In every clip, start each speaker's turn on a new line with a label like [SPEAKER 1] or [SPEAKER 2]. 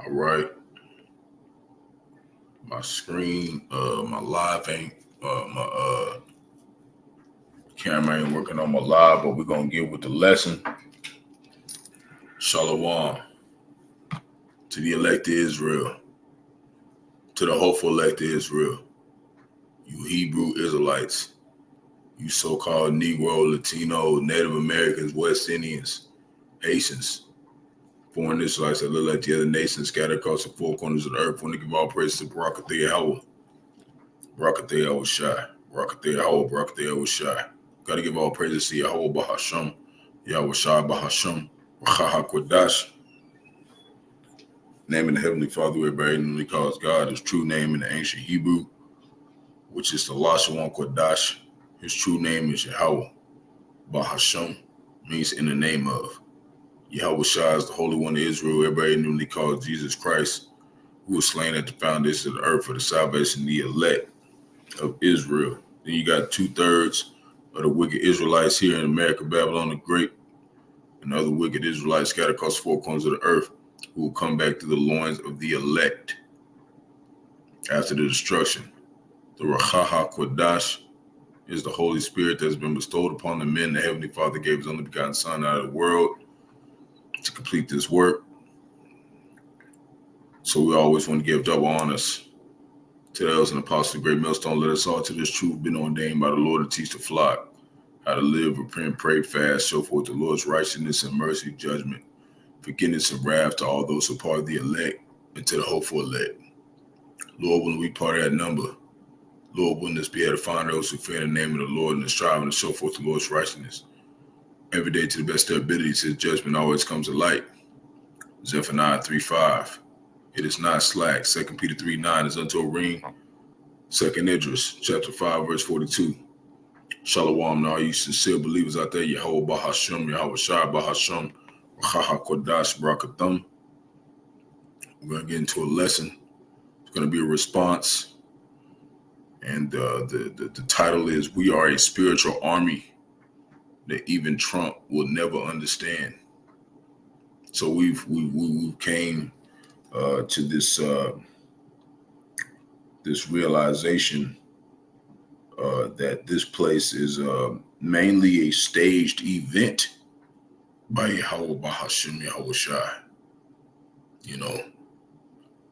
[SPEAKER 1] All right. My screen, my live ain't, my camera ain't working on my live, but we're going to get with the lesson. Shalom to the elect of Israel, to the hopeful elect of Israel, you Hebrew Israelites, you so-called Negro, Latino, Native Americans, West Indians, Haitians, foreign Israelites that look like the other nations scattered across the four corners of the earth. Want to give all praise to Barak, Yahawah, Barak, Yahawashi, Barak, Yahawah, Barak, Yahawashi. Got to give all praises to Yahawah, Bahasham, Yahawashi, Bahasham, Qadash. Name in the Heavenly Father, where everybody calls God, his true name in the ancient Hebrew, which is the Rawchaa Qadash. His true name is Yahawah. Bahasham means in the name of. Yahawashi is the Holy One of Israel. Everybody newly calls Jesus Christ, who was slain at the foundation of the earth for the salvation of the elect of Israel. Then you got 2/3 of the wicked Israelites here in America, Babylon the Great, and other wicked Israelites scattered across the four corners of the earth, who will come back to the loins of the elect after the destruction. The Rawchaa Qadash is the Holy Spirit that has been bestowed upon the men the Heavenly Father gave his only begotten Son out of the world to complete this work. So we always want to give double honors to the elders and apostles of the great millstone. Let us all to this truth been ordained by the Lord to teach the flock how to live, repent, pray, fast, show forth the Lord's righteousness and mercy, judgment, forgiveness and wrath to all those who are part of the elect and to the hopeful elect. Lord, when we part of that number, Lord, wouldn't this be edifying those who fear the name of the Lord and are striving to show forth the Lord's righteousness every day to the best of their abilities? His judgment always comes to light. Zephaniah 3:5. It is not slack. 2 Peter 3:9 is unto a ring. 2 Idris chapter 5 verse 42. Shalom to all you sincere believers out there. Yahawah Bahasham, Yahawashi Bahasham, Rawchaa Qadash, Barak Atham. We're going to get into a lesson. It's going to be a response. And the title is We Are a Spiritual Army That Even Trump Will Never Understand. So we came to this this realization that this place is mainly a staged event by Yahawah Bahasham, Yahawashi, you know,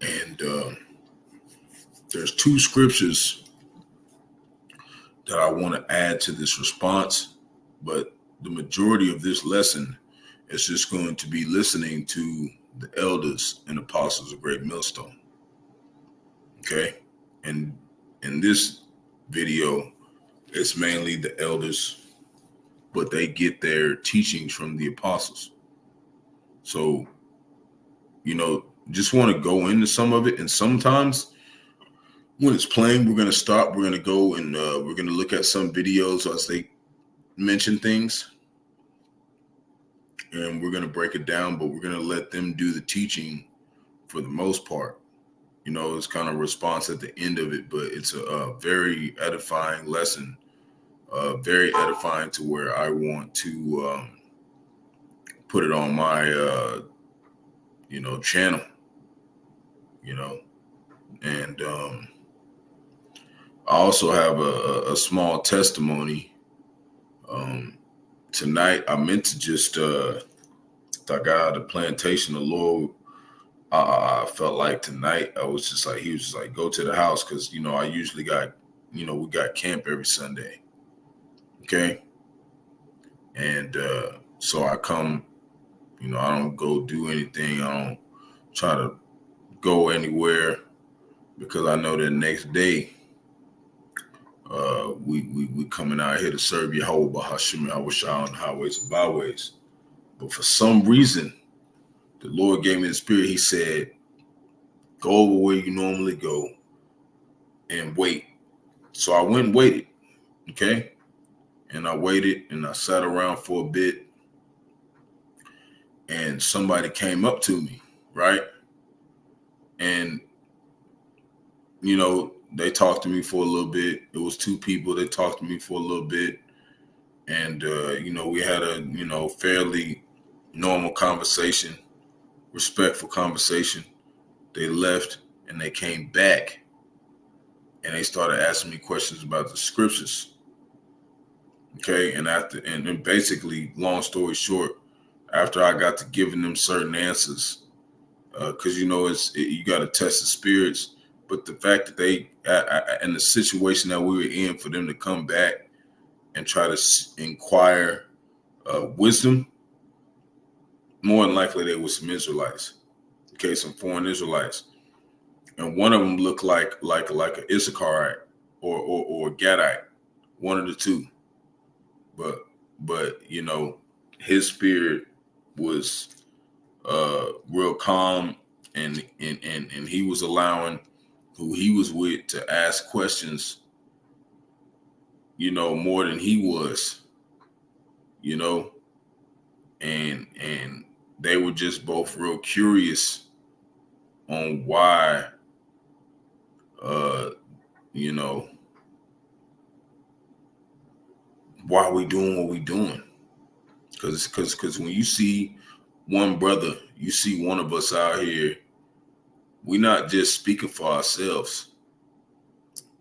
[SPEAKER 1] and there's two scriptures that I want to add to this response, but the majority of this lesson is just going to be listening to the elders and apostles of Great Millstone. Okay? And in this video, it's mainly the elders, but they get their teachings from the apostles. So, you know, just want to go into some of it. And sometimes when it's playing, we're going to stop. We're going to go and we're going to look at some videos as they mention things. And we're going to break it down, but we're going to let them do the teaching for the most part. You know, it's kind of a response at the end of it, but it's a very edifying lesson, very edifying to where I want to put it on my, you know, channel, you know, and I also have a small testimony. Tonight, I meant to just, I got out of the plantation, the Lord, I felt like tonight, I was just like, he was just like, go to the house. Cause, you know, I usually got, you know, we got camp every Sunday. Okay. And so I come, you know, I don't go do anything. I don't try to go anywhere because I know that next day, we coming out here to serve Yahawah Bahasham, Yahawashi on the highways and byways. But for some reason, the Lord gave me the spirit. He said, go over where you normally go and wait. So I went and waited. Okay. And I waited and I sat around for a bit and somebody came up to me. Right. And, you know, they talked to me for a little bit. It was two people that talked to me for a little bit. And, you know, we had a, you know, fairly normal conversation, respectful conversation. they left and they came back and they started asking me questions about the scriptures. Okay, and then basically, long story short, after I got to giving them certain answers, because you got to test the spirits. But the fact that they, in the situation that we were in, for them to come back and try to inquire wisdom, more than likely they were some Israelites. Okay, some foreign Israelites, and one of them looked like an Issacharite or a Gadite, one of the two. But his spirit was real calm, and he was allowing who he was with to ask questions, more than he was, and they were just both real curious on why, why we doing what we doing. Because when you see one brother, you see one of us out here, we're not just speaking for ourselves.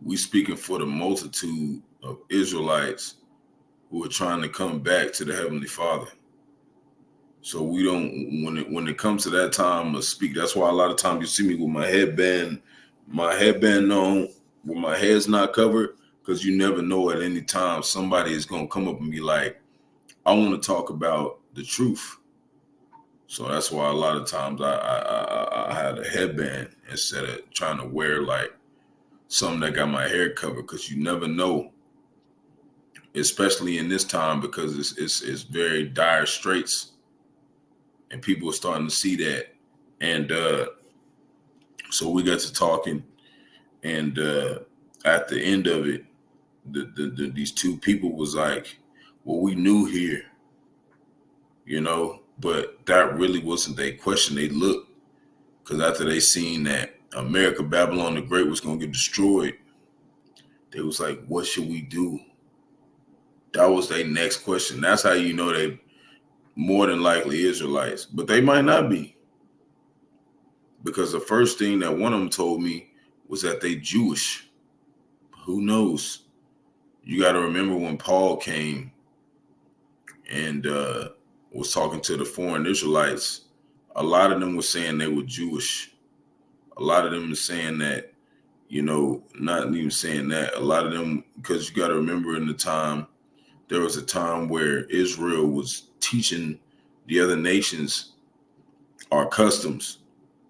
[SPEAKER 1] We speaking for the multitude of Israelites who are trying to come back to the Heavenly Father. So we don't, when it comes to that time of speak, that's why a lot of times you see me with my headband on, with my head's not covered, because you never know at any time somebody is going to come up and be like, I want to talk about the truth. So that's why a lot of times I had a headband instead of trying to wear like something that got my hair covered, because you never know, especially in this time, because it's very dire straits, and people are starting to see that. And so we got to talking, and at the end of it, these two people was like, well, we knew here, but that really wasn't their question. They looked, because after they seen that America, Babylon the Great was going to get destroyed, they was like, what should we do? That was their next question. That's how you know they more than likely Israelites, but they might not be. Because the first thing that one of them told me was that they Jewish. Who knows? You got to remember when Paul came and was talking to the foreign Israelites, a lot of them were saying they were Jewish. A lot of them were saying that, not even saying that. A lot of them, because you got to remember in the time, there was a time where Israel was teaching the other nations our customs.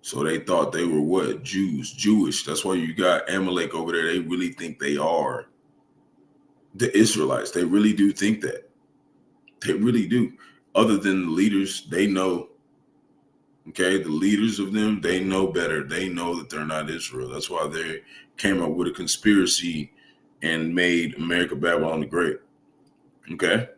[SPEAKER 1] So they thought they were what? Jewish. That's why you got Amalek over there. They really think they are the Israelites. They really do think that. They really do. Other than the leaders, they know. Okay, the leaders of them, they know better. They know that they're not Israel. That's why they came up with a conspiracy and made America, Babylon the Great. Okay?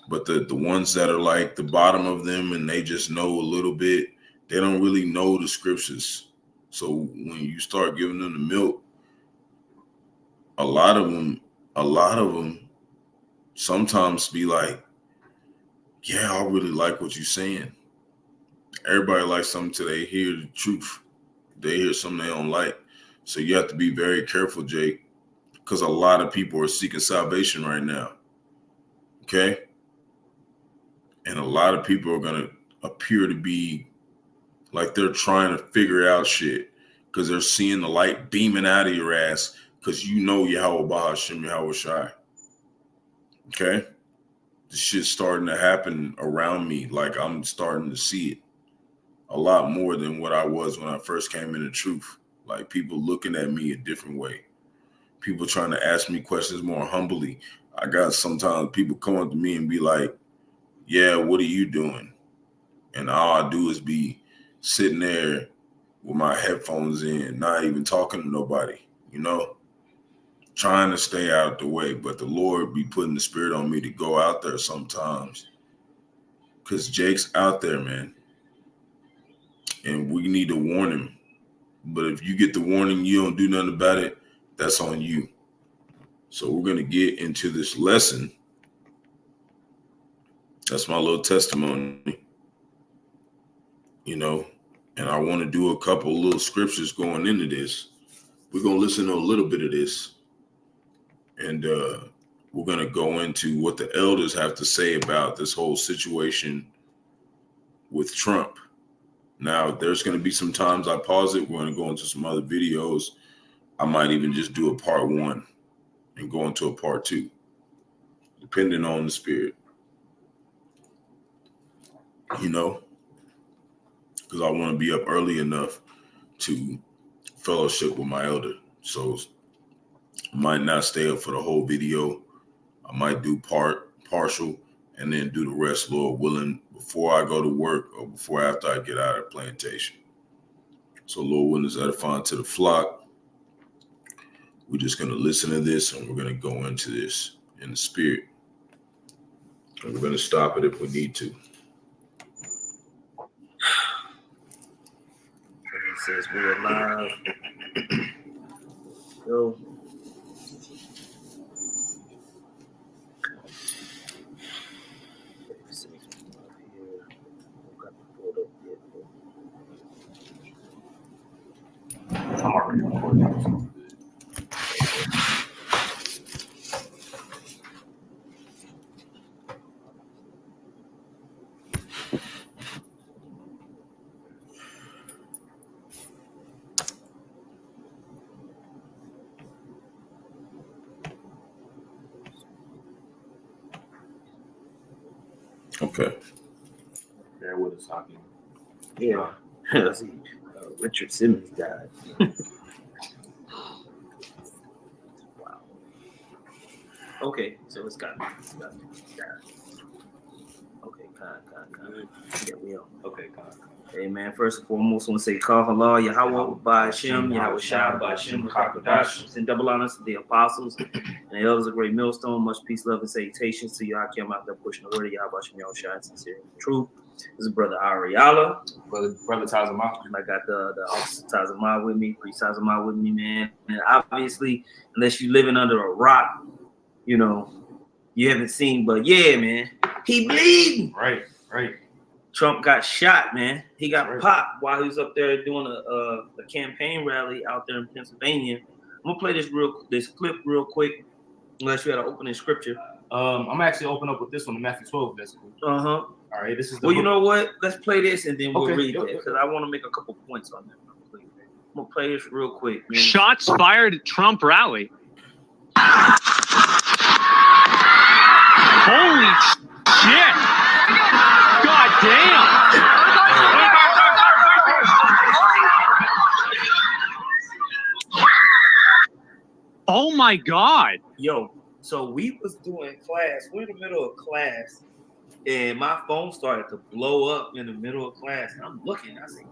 [SPEAKER 1] But the ones that are like the bottom of them and they just know a little bit, they don't really know the scriptures. So when you start giving them the milk, a lot of them sometimes be like, yeah, I really like what you're saying. Everybody likes something till they hear the truth. They hear something they don't like. So you have to be very careful, Jake, because a lot of people are seeking salvation right now. Okay? And a lot of people are going to appear to be like they're trying to figure out shit because they're seeing the light beaming out of your ass because Yahawah, Bahasham, Yahawashi. Okay? This shit's starting to happen around me. Like I'm starting to see it a lot more than what I was when I first came into truth. Like people looking at me a different way. People trying to ask me questions more humbly. I got sometimes people come up to me and be like, yeah, what are you doing? And all I do is be sitting there with my headphones in, not even talking to nobody, trying to stay out the way. But the Lord be putting the spirit on me to go out there sometimes because Jake's out there, man. And we need to warn him. But if you get the warning, you don't do nothing about it, that's on you. So we're going to get into this lesson. That's my little testimony. And I want to do a couple little scriptures going into this. We're going to listen to a little bit of this. And we're going to go into what the elders have to say about this whole situation with Trump. Now, there's going to be some times I pause it. We're going to go into some other videos. I might even just do a part 1 and go into a part 2, depending on the spirit. You know, because I want to be up early enough to fellowship with my elder. So I might not stay up for the whole video. I might do partial, and then do the rest, Lord willing, before I go to work or before after I get out of the plantation. So Lord willing, is edifying to the flock. We're just going to listen to this, and we're going to go into this in the spirit. And we're going to stop it if we need to.
[SPEAKER 2] It says we're live. Go. I'm already recording.
[SPEAKER 1] Okay.
[SPEAKER 3] Bear with us, Hakeem.
[SPEAKER 2] Yeah. Let's see. Richard Simmons died. Wow. Okay, so it's got okay, kind. Yeah, we on.
[SPEAKER 3] Okay, God.
[SPEAKER 2] Hey man, first and foremost, I want to say call Halal, Yahawah, Bahasham, Yahawashi, Bahasham, Qadash. Send double honors to the apostles and the elders of Great Millstone. Much peace, love, and salutations to you. I came out there pushing the word of Yahawashi, Yahawashi, and sincere and truth. This is Brother Ariala.
[SPEAKER 3] Brother Tazama.
[SPEAKER 2] And I got the officer Tazama with me, priest Tazama with me, man. And obviously, unless you're living under a rock, you know, you haven't seen, but yeah, man, he bleeding.
[SPEAKER 3] Right.
[SPEAKER 2] Trump got shot, man. He got popped while he was up there doing a campaign rally out there in Pennsylvania. I'm gonna play this clip real quick, unless you had an opening scripture.
[SPEAKER 3] I'm actually open up with this one in Matthew 12. That's cool.
[SPEAKER 2] All
[SPEAKER 3] right, this is the
[SPEAKER 2] well, you know what? Let's play this and then we'll read it because I want to make a couple points on that. I'm gonna play this real quick, man.
[SPEAKER 4] Shots fired at Trump rally. Holy shit! God damn! Oh my God!
[SPEAKER 2] Yo, so we was doing class. We're in the middle of class, and my phone started to blow up in the middle of class. And I'm looking. I say,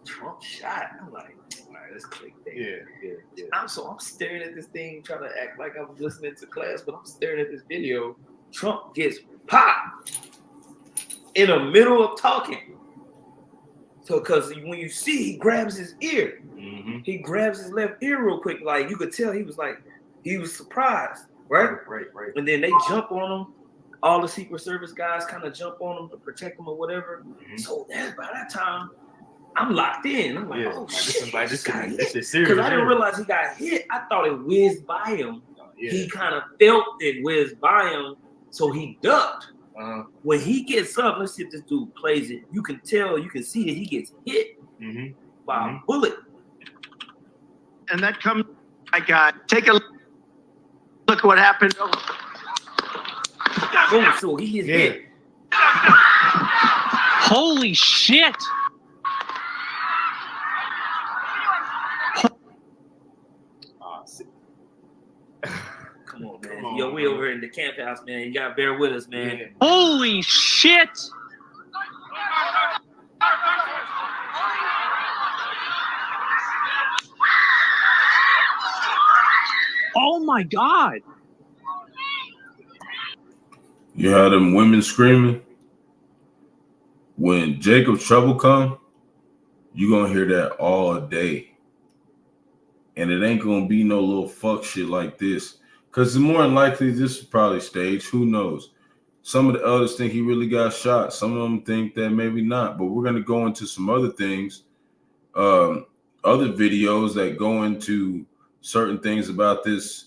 [SPEAKER 2] Trump shot. I'm like, all right, let's click that.
[SPEAKER 3] Yeah.
[SPEAKER 2] I'm staring at this thing, trying to act like I'm listening to class, but I'm staring at this video. Trump gets popped in the middle of talking. So, because when you see, he grabs his ear.
[SPEAKER 3] Mm-hmm.
[SPEAKER 2] He grabs his left ear real quick. Like, you could tell he was surprised, right?
[SPEAKER 3] Right.
[SPEAKER 2] And then they jump on him. All the Secret Service guys kind of jump on him to protect him or whatever.
[SPEAKER 3] Mm-hmm.
[SPEAKER 2] So by that time, I'm locked in. I'm like, oh shit.
[SPEAKER 3] This is serious.
[SPEAKER 2] Because I didn't realize he got hit. I thought it whizzed by him.
[SPEAKER 3] Yeah.
[SPEAKER 2] He kind of felt it whizzed by him. So he ducked. When he gets up, let's see if this dude plays it. You can tell, you can see that he gets hit by a bullet.
[SPEAKER 4] And that comes, my God, take a look at what happened.
[SPEAKER 2] Boom, so he gets hit.
[SPEAKER 4] Holy shit!
[SPEAKER 2] Come on, man. Yo, we over in the camp house, man. You gotta bear with us, man.
[SPEAKER 3] Yeah.
[SPEAKER 4] Holy shit! Oh my God!
[SPEAKER 1] You had them women screaming. When Jacob's trouble come, you gonna hear that all day. And it ain't gonna be no little fuck shit like this. Because more than likely, this is probably staged. Who knows? Some of the elders think he really got shot. Some of them think that maybe not. But we're going to go into some other things, other videos that go into certain things about this,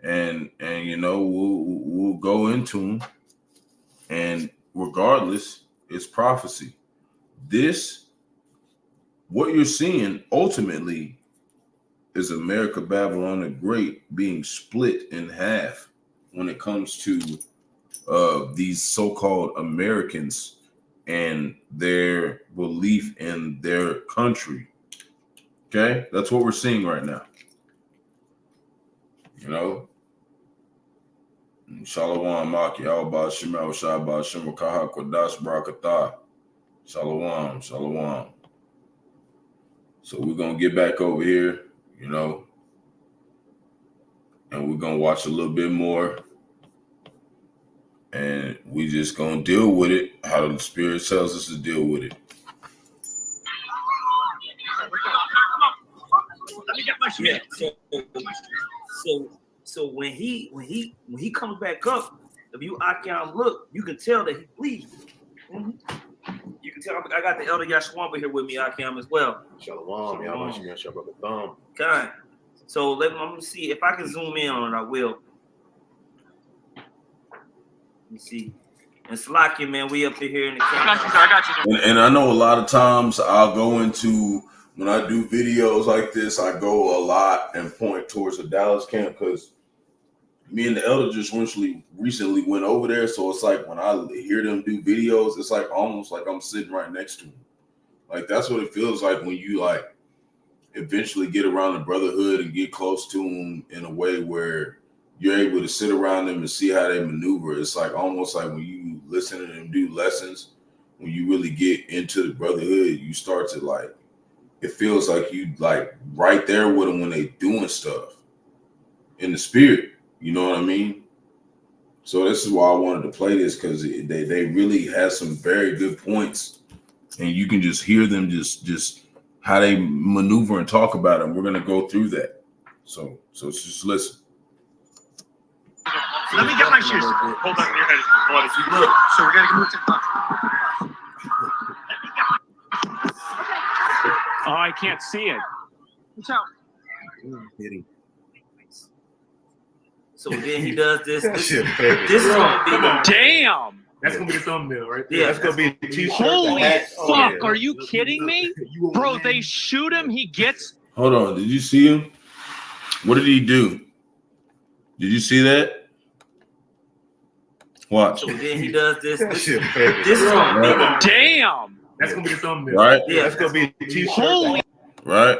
[SPEAKER 1] and you know, we'll go into them. And regardless, it's prophecy. This, what you're seeing ultimately, is America Babylon the Great being split in half when it comes to these so-called Americans and their belief in their country. Okay, that's what we're seeing right now. You know, Shalom, Maki, Bahasham, Rawchaa, Bahasham, Qadash, Barak. Shalom, Shalom. So we're gonna get back over here, you know, and we're gonna watch a little bit more. And we just gonna deal with it how the Spirit tells us to deal with it.
[SPEAKER 4] Let me get my shit.
[SPEAKER 2] So when he comes back up, if you Akim look, you can tell that he bleeds. Mm-hmm. You can tell. I got the elder Yahawah here with me, Akim, as well.
[SPEAKER 3] Shalom, Yahawashi, Atham.
[SPEAKER 2] God. So I'm gonna see if I can zoom in on it. I will. Let me see. And Slakia, man, we up here in the camp.
[SPEAKER 4] I got you.
[SPEAKER 1] And I know a lot of times I'll go into, when I do videos like this, I go a lot and point towards the Dallas camp because me and the elder just recently went over there. So it's like when I hear them do videos, it's like almost like I'm sitting right next to them. Like that's what it feels like when you like eventually get around the brotherhood and get close to them in a way where you're able to sit around them and see how they maneuver. It's like almost like when you listen to them do lessons, when you really get into the brotherhood, you start to like, it feels like you like right there with them when they doing stuff in the spirit. You know what I mean? So this is why I wanted to play this, because they really have some very good points, and you can just hear them just how they maneuver and talk about it. And we're gonna go through that. So just listen.
[SPEAKER 4] Let me get my shoes. Hold on, your head is blood. If you look, so we gotta move to the Oh, I can't see it. What's out?
[SPEAKER 2] So then he does this. This
[SPEAKER 3] Shit,
[SPEAKER 2] is gonna be the
[SPEAKER 4] Damn!
[SPEAKER 3] That's gonna be the thumbnail, right?
[SPEAKER 2] Yeah.
[SPEAKER 3] That's gonna be the t-shirt.
[SPEAKER 4] Holy
[SPEAKER 3] the hat.
[SPEAKER 4] fuck!
[SPEAKER 3] Oh, yeah.
[SPEAKER 4] Are you kidding me, bro? They shoot him. He gets.
[SPEAKER 1] Hold on. Did you see him? What did he do? Did you see that? Watch.
[SPEAKER 2] So then he does this. This
[SPEAKER 3] Shit,
[SPEAKER 2] is gonna be the
[SPEAKER 4] Damn!
[SPEAKER 3] That's gonna be the thumbnail.
[SPEAKER 1] Right?
[SPEAKER 2] Yeah.
[SPEAKER 3] That's gonna be the t-shirt.
[SPEAKER 4] Holy
[SPEAKER 1] Right?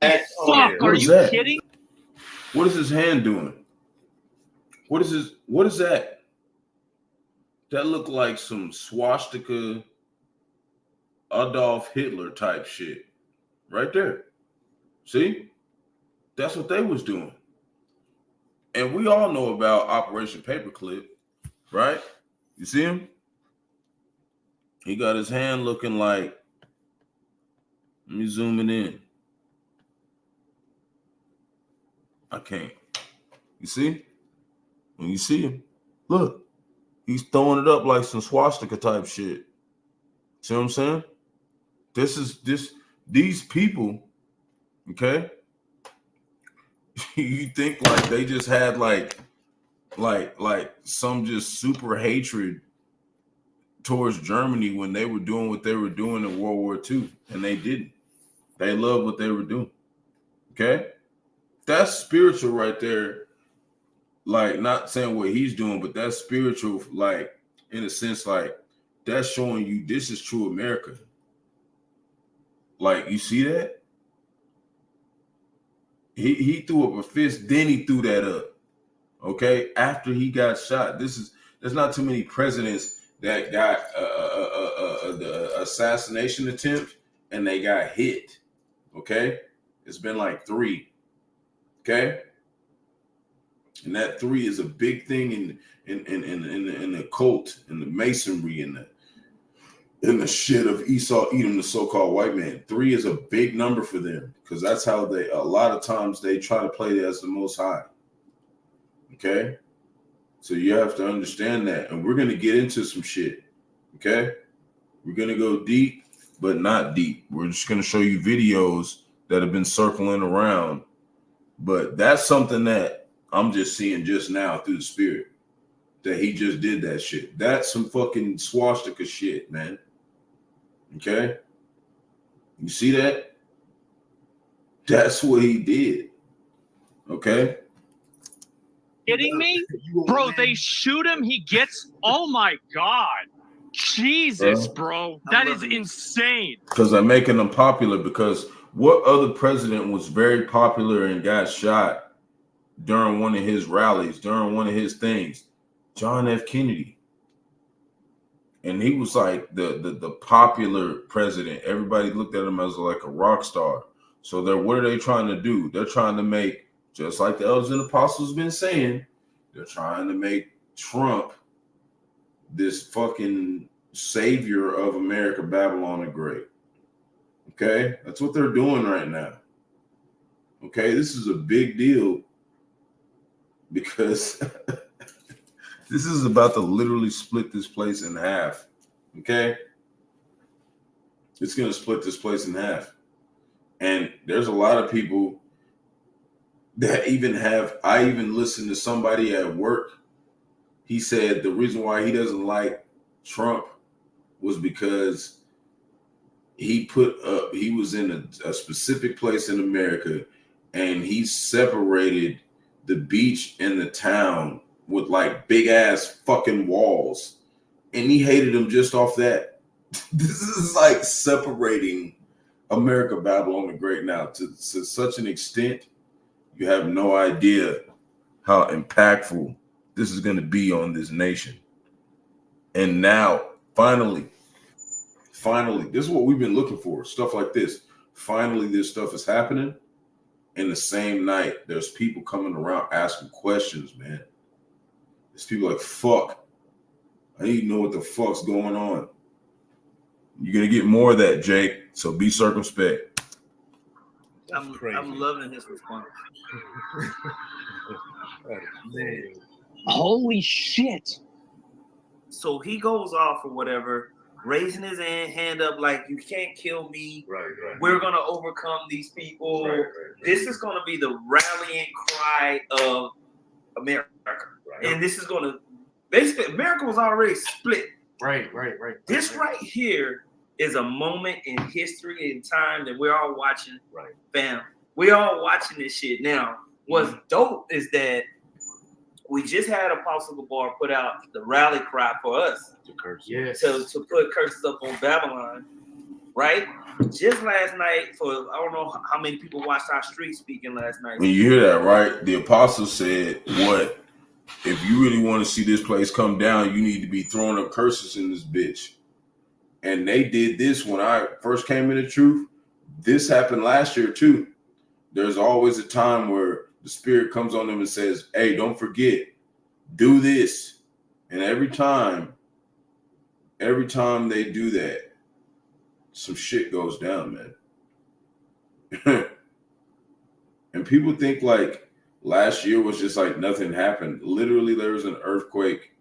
[SPEAKER 3] hat. Oh,
[SPEAKER 4] fuck!
[SPEAKER 3] yeah.
[SPEAKER 4] Are
[SPEAKER 1] What is
[SPEAKER 4] you
[SPEAKER 1] that?
[SPEAKER 4] kidding?
[SPEAKER 1] What is his hand doing? What is that? That looked like some swastika Adolf Hitler type shit. Right there. See? That's what they was doing. And we all know about Operation Paperclip, right? You see him? He got his hand looking like, let me zoom it in. I can't. You see? When you see him, look, he's throwing it up like some swastika type shit. See what I'm saying? These people, okay? You think like they just had like some just super hatred towards Germany when they were doing what they were doing in World War II, and they didn't. They loved what they were doing. Okay? That's spiritual right there. Like, not saying what he's doing, but that's spiritual, like, in a sense, like, that's showing you this is true America. Like, you see that? He threw up a fist, then he threw that up. Okay? After he got shot. There's not too many presidents that got the assassination attempt and they got hit. Okay? It's been like 3. Okay? And that 3 is a big thing in the cult, in the masonry, in the shit of Esau, Edom, the so-called white man. 3 is a big number for them because that's how a lot of times they try to play it as the Most High. Okay? So you have to understand that. And we're going to get into some shit. Okay? We're going to go deep, but not deep. We're just going to show you videos that have been circling around. But that's something that I'm just seeing just now through the spirit. That he just did that shit. That's some fucking swastika shit, man. Okay? You see that? That's what he did. Okay?
[SPEAKER 5] Kidding me? Bro, they shoot him, he gets, oh my God. Jesus, bro. That is insane.
[SPEAKER 1] Because they're making them popular, because what other president was very popular and got shot during one of his rallies, during one of his things? John F. Kennedy. And he was like the popular president. Everybody looked at him as like a rock star. So what are they trying to do? They're trying to make, just like the elders and apostles been saying, they're trying to make Trump this fucking savior of America, Babylon the Great. Okay? That's what they're doing right now. Okay? This is a big deal because this is about to literally split this place in half. Okay? It's going to split this place in half. And there's a lot of people that I even listened to somebody at work. He said the reason why he doesn't like Trump was because he was in a specific place in America and he separated the beach and the town with like big ass fucking walls. And he hated him just off that. This is like separating America, Babylon the Great now to such an extent. You have no idea how impactful this is going to be on this nation. And now, finally, this is what we've been looking for. Stuff like this. Finally, this stuff is happening. In the same night, there's people coming around asking questions, man. There's people like, fuck, I need to know what the fuck's going on. You're going to get more of that, Jake. So be circumspect.
[SPEAKER 2] I'm loving his response.
[SPEAKER 5] Holy shit.
[SPEAKER 2] So he goes off or whatever, raising his hand up like, you can't kill me.
[SPEAKER 3] Right.
[SPEAKER 2] We're going to overcome these people. Right. This is going to be the rallying cry of America. Right. And this is going to, basically, America was already split.
[SPEAKER 3] Right.
[SPEAKER 2] This right here is a moment in history and time that we're all watching.
[SPEAKER 3] Right.
[SPEAKER 2] Bam. We're all watching this shit. Now, what's dope is that we just had Apostle Gabar put out the rally cry for us.
[SPEAKER 3] To curse. Yes.
[SPEAKER 2] To put curses up on Babylon, right? Just last night, I don't know how many people watched our street speaking last night.
[SPEAKER 1] When you hear that, right? The apostle said, what? If you really want to see this place come down, you need to be throwing up curses in this bitch. And they did this when I first came into truth. This happened last year too. There's always a time where the spirit comes on them and says, hey, don't forget, do this. And every time they do that, some shit goes down, man. And people think like last year was just like nothing happened. Literally, there was an earthquake.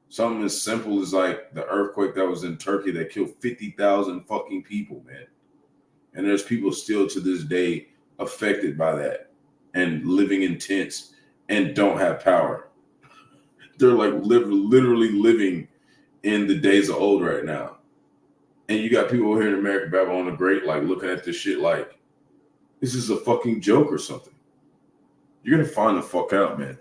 [SPEAKER 1] Something as simple as like the earthquake that was in Turkey that killed 50,000 fucking people, man. And there's people still to this day affected by that and living in tents and don't have power. They're like literally living in the days of old right now. And you got people here in America, Babylon the Great, like looking at this shit like, this is a fucking joke or something. You're going to find the fuck out, man.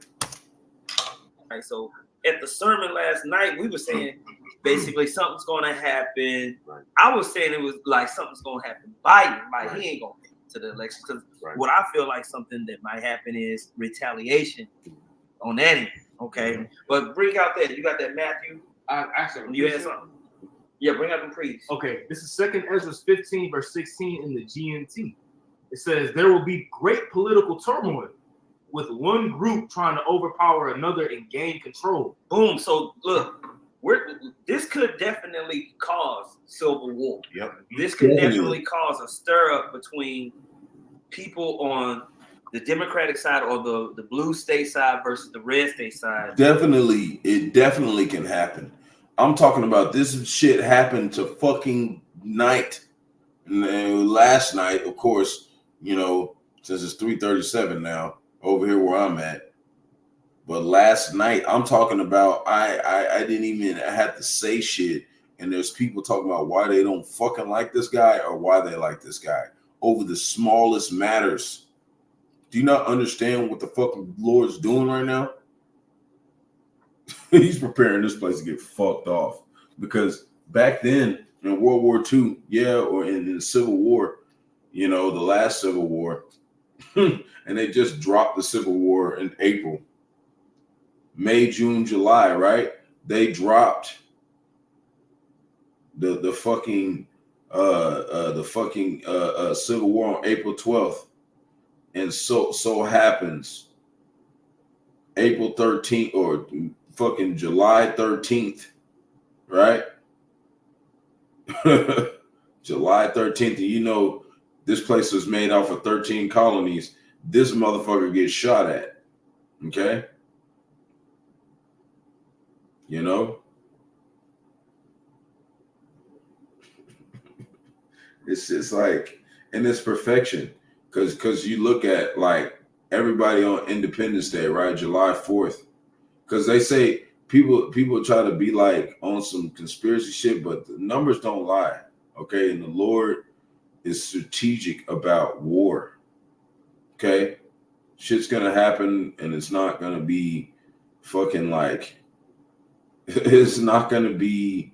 [SPEAKER 2] All right, so at the sermon last night, we were saying basically something's going to happen. Right. I was saying it was like something's going to happen. Biden, like he ain't going to get to the election. Because what I feel like something that might happen is retaliation on that end. Okay. Mm-hmm. But bring out that. You got that Matthew?
[SPEAKER 3] Actually,
[SPEAKER 2] you had something? Yeah, bring out the priest.
[SPEAKER 3] Okay. This is 2 Ezra 15, verse 16 in the GNT. It says, there will be great political turmoil with one group trying to overpower another and gain control.
[SPEAKER 2] Boom. So look, this could definitely cause civil war.
[SPEAKER 3] Yep.
[SPEAKER 2] This could definitely cause a stir up between people on the Democratic side or the blue state side versus the red state side.
[SPEAKER 1] Definitely, it definitely can happen. I'm talking about this shit happened to fucking night. And last night, of course, you know, since it's 3:37 now, over here where I'm at. But last night, I'm talking about I didn't even have to say shit. And there's people talking about why they don't fucking like this guy or why they like this guy over the smallest matters. Do you not understand what the fucking Lord's doing right now? He's preparing this place to get fucked off. Because back then in World War II, or in the Civil War, you know, the last Civil War, and they just dropped the Civil War in April. May, June, July, right? They dropped the fucking Civil War on April 12th. And so happens April 13th or fucking July 13th, right? July 13th, and you know this place was made off of 13 colonies. This motherfucker gets shot at. Okay? You know? It's like, and it's perfection. Because you look at like everybody on Independence Day, right? July 4th. Because they say people try to be like on some conspiracy shit, but the numbers don't lie. Okay. And the Lord is strategic about war. Okay. Shit's gonna happen and it's not gonna be fucking like it's not gonna be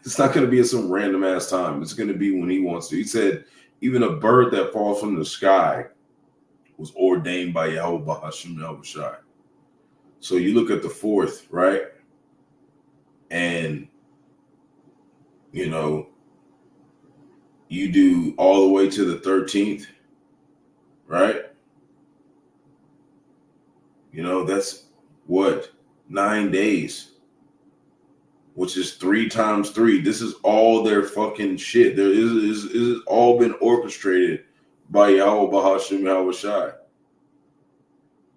[SPEAKER 1] it's not gonna be at some random ass time. It's gonna be when he wants to. He said even a bird that falls from the sky was ordained by Yahawah, Bahasham, Yahawashi. So you look at the 4th, right? And, you know, you do all the way to the 13th, right? You know, that's what? 9 days, which is 3 times 3. This is all their fucking shit. There is all been orchestrated by Yahawah, Bahasham, Yahawashi.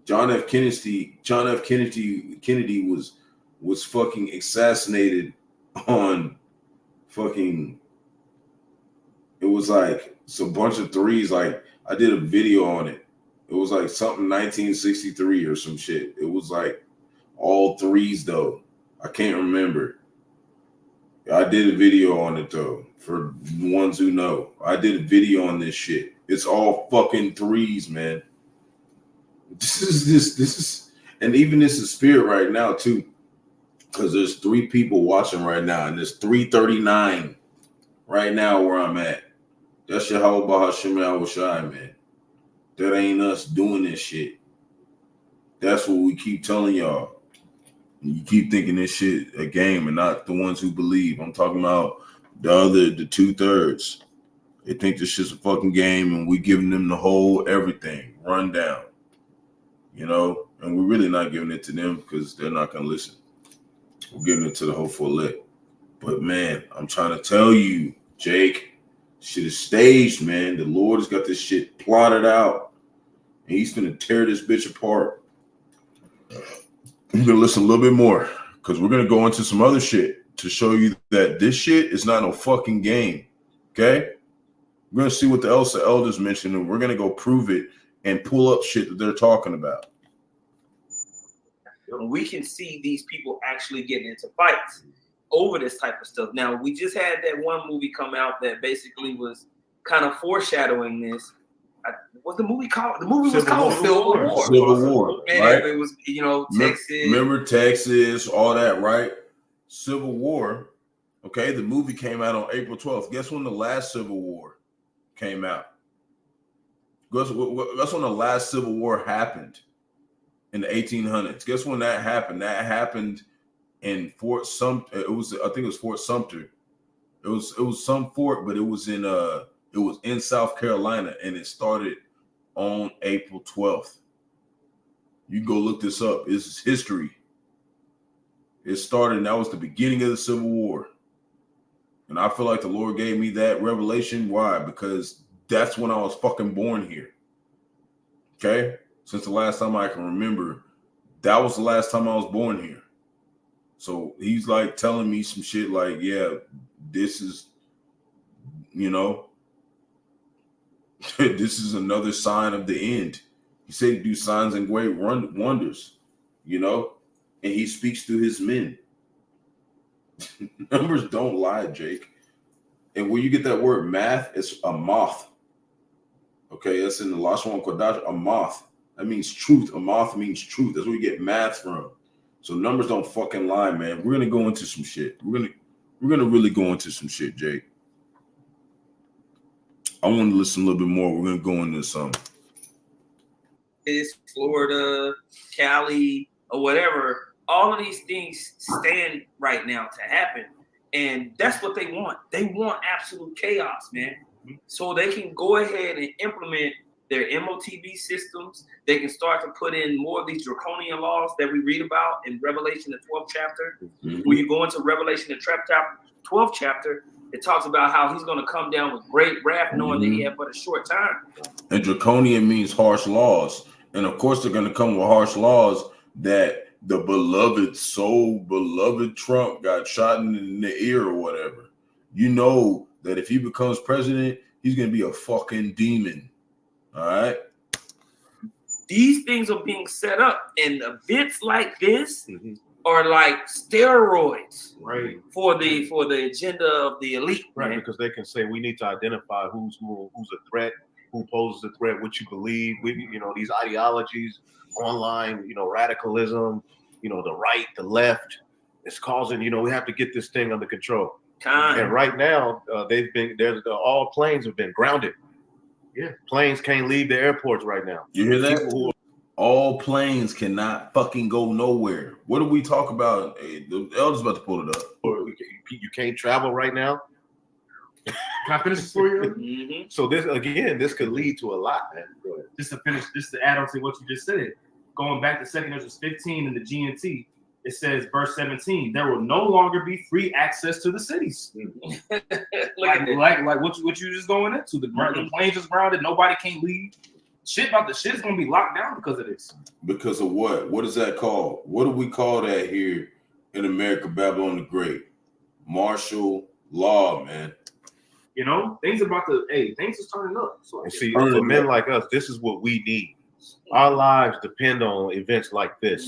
[SPEAKER 1] John F. Kennedy was fucking assassinated on fucking. It was like it's a bunch of threes. Like I did a video on it. It was like something 1963 or some shit. It was like all threes though. I can't remember. I did a video on it though. For the ones who know, I did a video on this shit. It's all fucking threes, man. This is, and even this is spirit right now too, because there's 3 people watching right now, and there's 339 right now where I'm at. That's Yahawah, Bahasham, Yahawashi, man. That ain't us doing this shit. That's what we keep telling y'all. You keep thinking this shit a game, and not the ones who believe. I'm talking about the 2/3. They think this shit's a fucking game, and we giving them the whole everything rundown. You know, and we're really not giving it to them because they're not going to listen. We're giving it to the hopeful elect. But man, I'm trying to tell you, Jake, shit is staged, man. The Lord has got this shit plotted out, and he's going to tear this bitch apart. You're going to listen a little bit more because we're going to go into some other shit to show you that this shit is not no fucking game. Okay? We're going to see what the elders mentioned, and we're going to go prove it and pull up shit that they're talking about.
[SPEAKER 2] We can see these people actually getting into fights over this type of stuff. Now, we just had that one movie come out that basically was kind of foreshadowing this. What's the movie called? The movie was called Civil War.
[SPEAKER 1] Civil War,
[SPEAKER 2] and
[SPEAKER 1] right?
[SPEAKER 2] It was, you know, Texas.
[SPEAKER 1] Remember Texas, all that, right? Civil War. Okay, the movie came out on April 12th. Guess when the last Civil War came out? Guess when the last Civil War happened in the 1800s. Guess when that happened? That happened in Fort Sumter. I think it was Fort Sumter. It was some fort, but it was in South Carolina, and it started on April 12th. You go look this up. This is history. It started, and that was the beginning of the Civil War. And I feel like the Lord gave me that revelation. Why? Because that's when I was fucking born here. Okay? Since the last time I can remember, that was the last time I was born here. So he's like telling me some shit like, yeah, this is, you know, this is another sign of the end. He said he do signs and great wonders, you know, and he speaks to his men. Numbers don't lie, Jake. And when you get that word math, it's a moth. Okay, that's in the Lashon Qadash, a moth. That means truth. A moth means truth. That's where you get math from. So numbers don't fucking lie, man. We're gonna go into some shit. We're gonna really go into some shit, Jake. I want to listen a little bit more. We're gonna go into some.
[SPEAKER 2] It's Florida, Cali, or whatever. All of these things stand right now to happen. And that's what they want. They want absolute chaos, man. So they can go ahead and implement their MOTB systems. They can start to put in more of these draconian laws that we read about in Revelation, the 12th chapter.
[SPEAKER 1] Mm-hmm.
[SPEAKER 2] When you go into Revelation, the 12th chapter, it talks about how he's going to come down with great wrath, knowing that he had but a short time.
[SPEAKER 1] And draconian means harsh laws. And of course, they're going to come with harsh laws that the beloved, so beloved Trump got shot in the ear or whatever. You know that if he becomes president, he's going to be a fucking demon. All right?
[SPEAKER 2] These things are being set up, and events like this are like steroids,
[SPEAKER 3] Right.
[SPEAKER 2] for the agenda of the elite,
[SPEAKER 6] Right,
[SPEAKER 2] man.
[SPEAKER 6] because they can say we need to identify who's a threat, who poses a threat, what you believe, these ideologies, online, radicalism, the right, the left. It's causing, we have to get this thing under control. And right now, all planes have been grounded. Yeah, planes can't leave the airports right now.
[SPEAKER 1] You hear that? All planes cannot fucking go nowhere. What do we talk about? Hey, the elder's about to pull it up.
[SPEAKER 6] You can't travel right now.
[SPEAKER 3] Can I finish this for you?
[SPEAKER 2] Mm-hmm.
[SPEAKER 6] So this could lead to a lot, man. Go ahead.
[SPEAKER 3] Just to add on to what you just said. Going back to 2 Ezra 15 in the GNT, it says, verse 17, there will no longer be free access to the cities. like what you just going into. The planes just grounded, nobody can't leave. Shit is gonna be locked down because of this. Because
[SPEAKER 1] of what? What is that called? What do we call that here in America, Babylon the Great? Martial law, man.
[SPEAKER 3] Things is turning up. So
[SPEAKER 6] and see, for men like us, this is what we need. Our lives depend on events like this.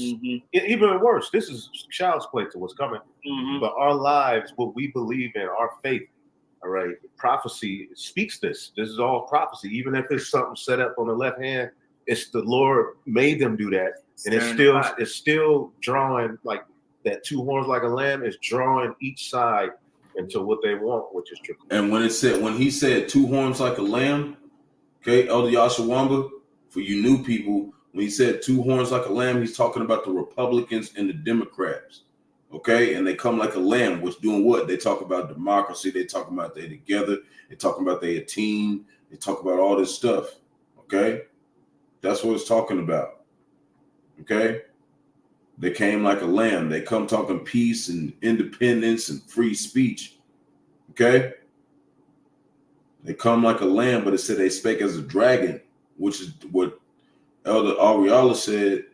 [SPEAKER 6] Even worse, this is child's play to what's coming. But our lives, what we believe in, our faith, all right, prophecy speaks this. This is all prophecy. Even if it's something set up on the left hand, it's the Lord made them do that. And it's still drawing like that 2 horns like a lamb is drawing each side into what they want, which is true.
[SPEAKER 1] And when he said 2 horns like a lamb, okay, Elder Yashawamba, for you new people, when he said 2 horns like a lamb, he's talking about the Republicans and the Democrats. Okay, and they come like a lamb, which doing what? They talk about democracy. They talk about they together. They talk about they a team. They talk about all this stuff. Okay, that's what it's talking about. Okay, they came like a lamb. They come talking peace and independence and free speech. Okay, they come like a lamb, but it said they spake as a dragon, which is what Elder Ariala said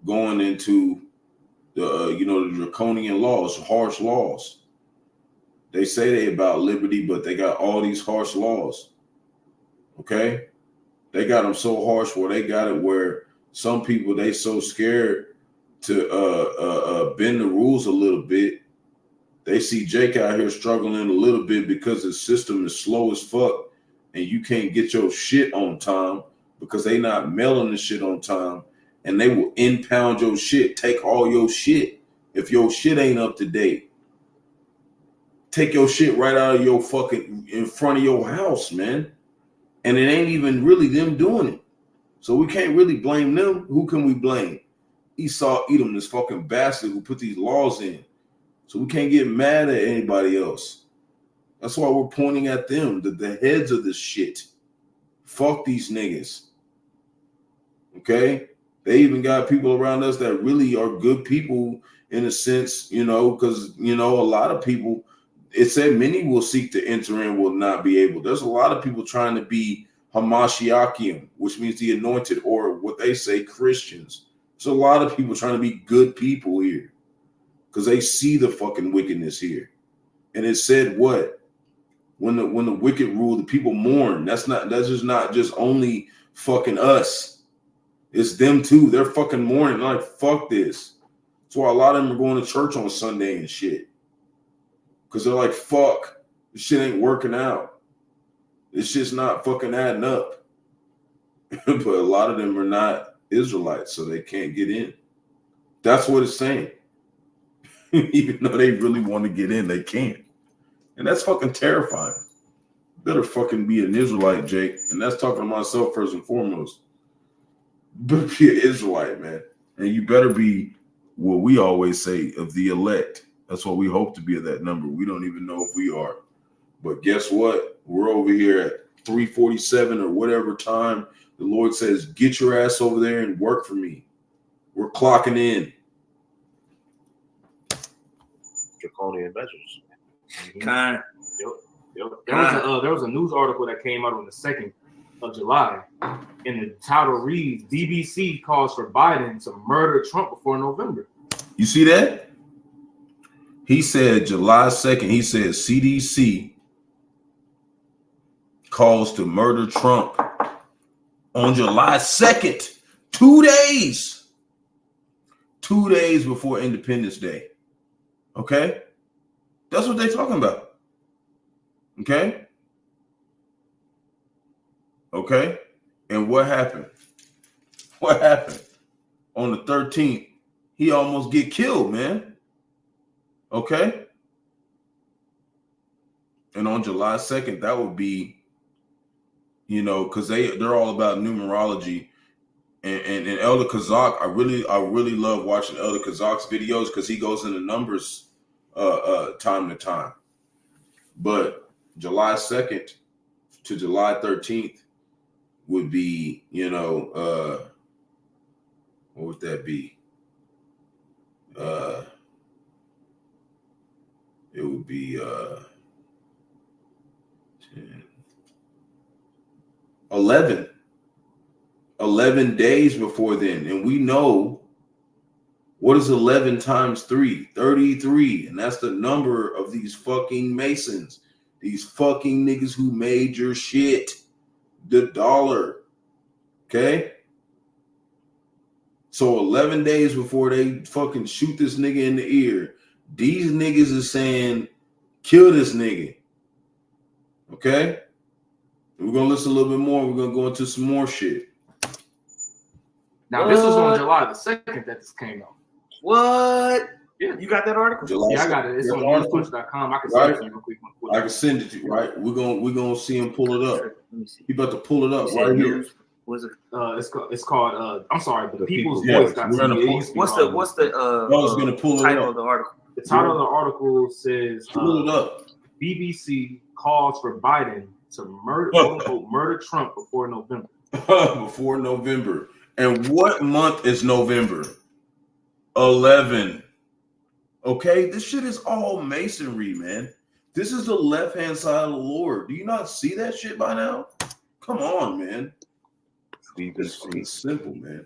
[SPEAKER 1] going into the the draconian laws, harsh laws. They say they about liberty, but they got all these harsh laws. Okay, they got them so harsh where they got it where some people they so scared to bend the rules a little bit. They see Jake out here struggling a little bit because the system is slow as fuck, and you can't get your shit on time because they not mailing the shit on time. And they will impound your shit, take all your shit. If your shit ain't up to date, take your shit right out of your fucking, in front of your house, man. And it ain't even really them doing it. So we can't really blame them. Who can we blame? Esau Edom, this fucking bastard who put these laws in. So we can't get mad at anybody else. That's why we're pointing at them, the heads of this shit. Fuck these niggas. Okay? They even got people around us that really are good people in a sense, because, a lot of people, it said many will seek to enter in, will not be able. There's a lot of people trying to be Hamashiachim, which means the anointed, or what they say, Christians. There's a lot of people trying to be good people here because they see the fucking wickedness here. And it said what? When the wicked rule, the people mourn. That's just not just only fucking us. It's them too. They're fucking mourning. Like, fuck this. That's why a lot of them are going to church on Sunday and shit. Because they're like, fuck, this shit ain't working out. This shit's not fucking adding up. But a lot of them are not Israelites, so they can't get in. That's what it's saying. Even though they really want to get in, they can't. And that's fucking terrifying. Better fucking be an Israelite, Jake. And that's talking to myself first and foremost. Better be an Israelite, man. And you better be what we always say, of the elect. That's what we hope to be at that number. We don't even know if we are. But guess what? We're over here at 3:47 or whatever time. The Lord says, get your ass over there and work for me. We're clocking in.
[SPEAKER 6] Draconian measures.
[SPEAKER 2] Kind.
[SPEAKER 3] Yep. There was a news article that came out on the 2nd of July, and the title reads, BBC calls for Biden to murder Trump before November.
[SPEAKER 1] You see that? He said July 2nd, he said CDC calls to murder Trump on July 2nd. 2 days. 2 days before Independence Day. Okay? That's what they're talking about. Okay? Okay? And what happened? What happened? On the 13th, he almost get killed, man. Okay? And on July 2nd, that would be, you know, because they're all about numerology. And Elder Kazak, I really love watching Elder Kazak's videos because he goes into numbers time to time. But July 2nd to July 13th would be, you know, what would that be? It would be 11 days before then. And we know, what is 11 times 3? 33. And that's the number of these fucking Masons. These fucking niggas who made your shit. The dollar. Okay? So 11 days before they fucking shoot this nigga in the ear, these niggas is saying, kill this nigga. Okay? We're going to listen a little bit more. We're going to go into some more shit.
[SPEAKER 3] Now, this was on July the 2nd that this came out.
[SPEAKER 2] What?
[SPEAKER 3] Yeah.
[SPEAKER 2] You got that article?
[SPEAKER 3] Yeah, I got it. It's on newspush.com. I can send it to you real quick.
[SPEAKER 1] I can send it to you, right? We're gonna see him pull it up.
[SPEAKER 2] Let me see.
[SPEAKER 1] He about to pull it up right here.
[SPEAKER 2] Was it?
[SPEAKER 3] It's called I'm sorry, the People's
[SPEAKER 1] yeah,
[SPEAKER 3] Voice.
[SPEAKER 1] we're gonna pull-
[SPEAKER 2] What's the
[SPEAKER 1] I was gonna pull it
[SPEAKER 2] title
[SPEAKER 1] up.
[SPEAKER 2] of the article?
[SPEAKER 3] The title of the article says
[SPEAKER 1] Pull it up.
[SPEAKER 3] BBC calls for Biden to murder Trump before November.
[SPEAKER 1] Before November. And what month is November? 11. Okay, this shit is all masonry, man. This is the left-hand side of the Lord. Do you not see that shit by now? Come on, man. It's fucking simple, man.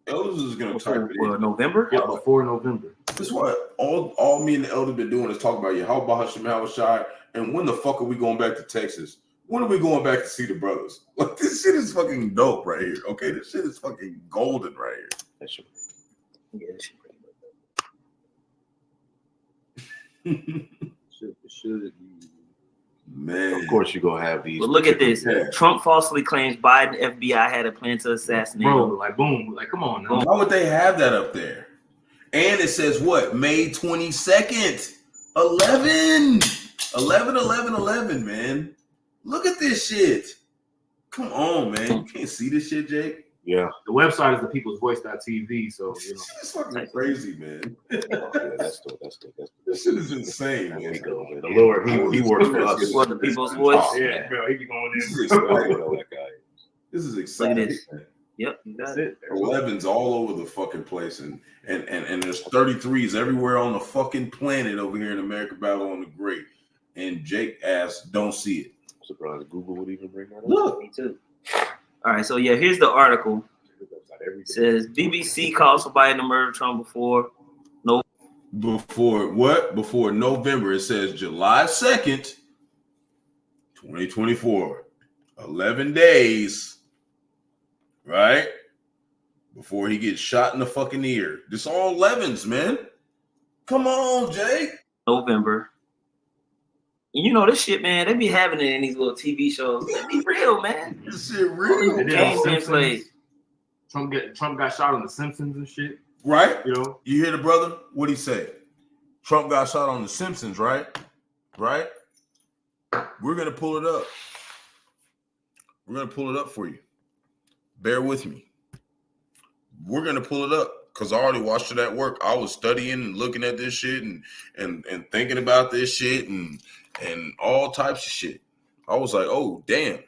[SPEAKER 1] Elders is gonna type it in.
[SPEAKER 2] November?
[SPEAKER 3] Yeah, before November.
[SPEAKER 1] This is what all me and the elder been doing is talking about Yahawah, Bahasham, Yahawashi, and when the fuck are we going back to Texas? When are we going back to see the brothers? Like, this shit is fucking dope right here. Okay, this shit is fucking golden right here.
[SPEAKER 2] That shit. Yeah, that shit.
[SPEAKER 1] Man,
[SPEAKER 6] Of course, you're gonna have these.
[SPEAKER 2] But look at this.
[SPEAKER 1] Yeah.
[SPEAKER 2] Trump falsely claims Biden FBI had a plan to assassinate
[SPEAKER 3] Bro,
[SPEAKER 2] him.
[SPEAKER 3] like boom, like come on now.
[SPEAKER 1] why would they have that up there? And it says what? May 22nd. 11, man. Look at this shit. Come on, man. You can't see this shit, Jake?
[SPEAKER 6] Yeah.
[SPEAKER 3] The website is the peoplesvoice.tv, so you know.
[SPEAKER 1] It's fucking crazy, man.
[SPEAKER 6] Yeah, that's the.
[SPEAKER 1] This shit is insane,
[SPEAKER 6] There
[SPEAKER 1] man.
[SPEAKER 6] we go, man. The Lord, he works for us.
[SPEAKER 2] What, the People's Voice?
[SPEAKER 3] Yeah, bro, he be going
[SPEAKER 1] This is
[SPEAKER 3] in.
[SPEAKER 1] exciting.
[SPEAKER 6] That guy.
[SPEAKER 1] This is
[SPEAKER 2] Look at
[SPEAKER 1] exciting.
[SPEAKER 2] this. Yep, you got
[SPEAKER 3] That's
[SPEAKER 2] it.
[SPEAKER 3] it.
[SPEAKER 1] 11's all over the fucking place, and there's 33s everywhere on the fucking planet over here in America, Babylon the Great. And Jake asked, "Don't see it."
[SPEAKER 6] surprised Google would even bring that up.
[SPEAKER 2] Look, me too. All right, so yeah, here's the article. It says BBC called somebody to murder Trump before. No.
[SPEAKER 1] Before what? Before November. It says July 2nd, 2024. 11 days, right? Before he gets shot in the fucking ear. This all 11s, man. Come on, Jake.
[SPEAKER 2] November. And you know this shit, man. They be having it in these little TV shows. Let be real, man.
[SPEAKER 1] This shit real.
[SPEAKER 3] And then
[SPEAKER 2] Games
[SPEAKER 3] on
[SPEAKER 2] being
[SPEAKER 3] Simpsons,
[SPEAKER 2] played.
[SPEAKER 3] Trump got shot on the Simpsons and shit.
[SPEAKER 1] Right?
[SPEAKER 3] You know?
[SPEAKER 1] You hear the brother? What'd he say? Trump got shot on the Simpsons, right? Right? We're going to pull it up. We're going to pull it up for you. Bear with me. We're going to pull it up because I already watched it at work. I was studying and looking at this shit and thinking about this shit and all types of shit. I was like, oh, damn.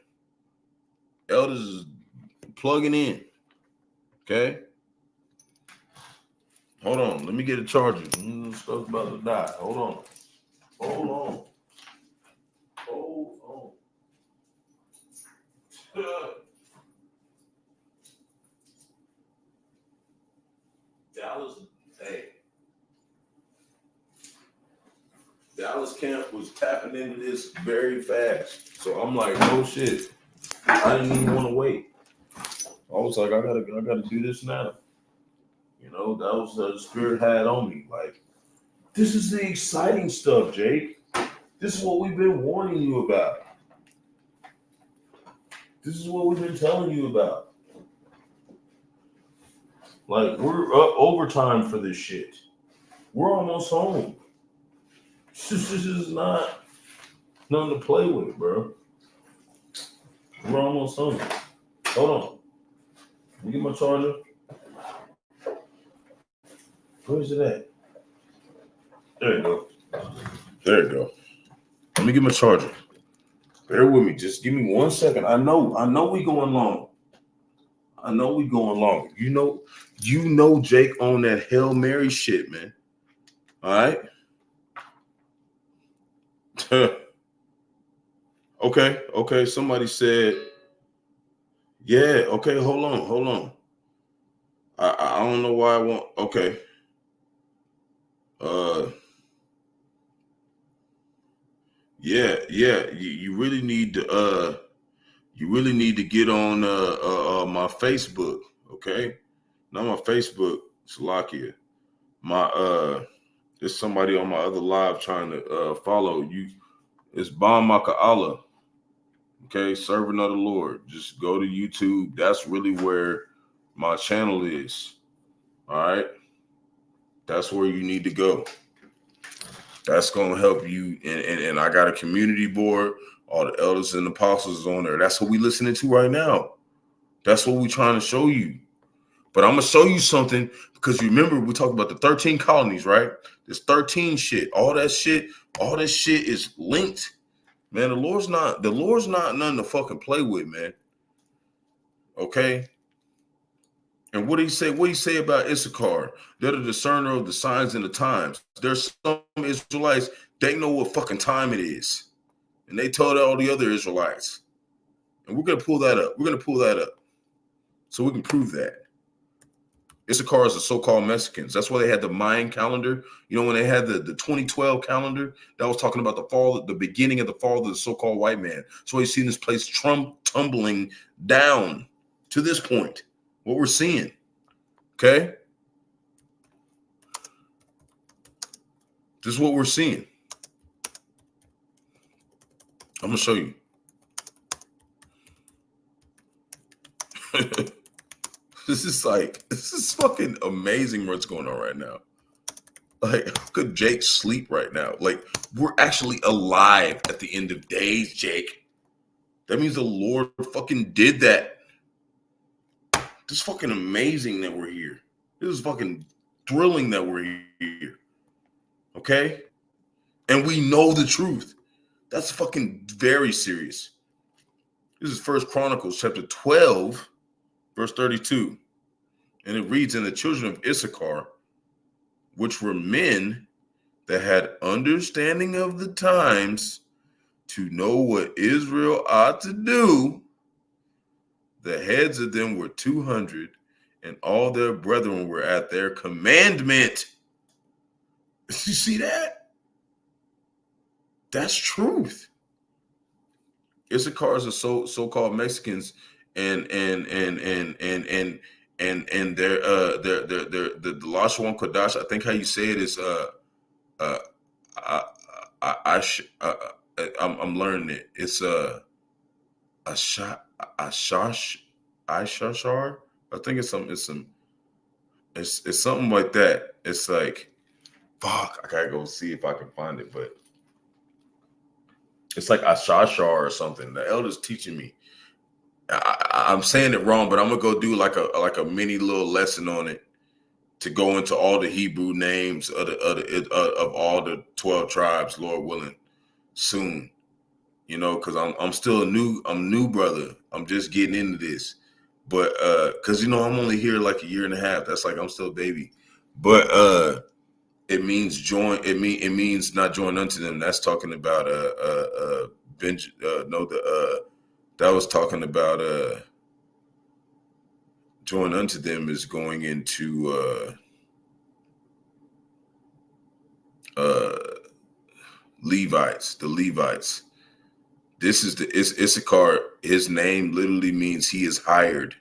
[SPEAKER 1] Elders is plugging in. Okay? Hold on. Let me get a charger. Stuff's about to die. Hold on. Hold on. Hold on. Dallas, hey. Dallas camp was tapping into this very fast. So I'm like, oh shit. I didn't even want to wait. I was like, I gotta do this now. You know, that was the spirit had on me. Like, this is the exciting stuff, Jake. This is what we've been warning you about. This is what we've been telling you about. Like, we're up overtime for this shit. We're almost home. This is not nothing to play with, bro. We're almost home. Hold on. Let me get my charger. Where's it at? There you go. There you go. Let me get my charger. Bear with me. Just give me 1 second. I know we going long. I know we going long. You know Jake on that Hail Mary shit, man. All right? Okay. Somebody said, yeah, okay, hold on. I don't know why I want, okay. Yeah, you really need to get on my Facebook, okay? Not my Facebook, Salakia. There's somebody on my other live trying to follow you. It's Bam Maka'Allah, okay? Servant of the Lord. Just go to YouTube. That's really where my channel is. All right? That's where you need to go. That's going to help you. And I got a community board. All the elders and apostles on there. That's what we listening to right now. That's what we trying to show you. But I'm going to show you something because you remember we talked about the 13 colonies, right? There's 13 shit. All that shit is linked. Man, the Lord's not nothing to fucking play with, man. Okay? And what did he say? What did he say about Issachar? They're the discerner of the signs and the times. There's some Israelites, they know what fucking time it is. And they told all the other Israelites. And we're going to pull that up. So we can prove that. Issachar is the so-called Mexicans. That's why they had the Mayan calendar. You know, when they had the 2012 calendar, that was talking about the beginning of the fall of the so-called white man. So we've seen this place tumbling down to this point. What we're seeing. Okay? This is what we're seeing. I'm going to show you. This is fucking amazing what's going on right now. Like, how could Jake sleep right now? Like, we're actually alive at the end of days, Jake. That means the Lord fucking did that. This is fucking amazing that we're here. This is fucking thrilling that we're here. Okay? And we know the truth. That's fucking very serious. This is 1 Chronicles chapter 12, verse 32. And it reads, "And the children of Issachar, which were men that had understanding of the times, to know what Israel ought to do. The heads of them were 200, and all their brethren were at their commandment. You see that? That's truth. Issachars are so-called Mexicans, and they're the Lashwan Qadash. I think how you say it is I'm learning it. It's Ishashar. I think it's something like that. It's like, fuck, I gotta go see if I can find it, but it's like Ashashar or something. The elder's teaching me. I'm saying it wrong, but I'm gonna go do like a mini little lesson on it to go into all the Hebrew names of all the 12 tribes, Lord willing, soon. You know, because I'm still I'm new, brother. I'm just getting into this, but because I'm only here like a year and a half. That's like I'm still a baby, but it means join. It means not join unto them. That's talking about that was talking about join unto them is going into Levites, the Levites. This is Issachar. His name literally means he is hired.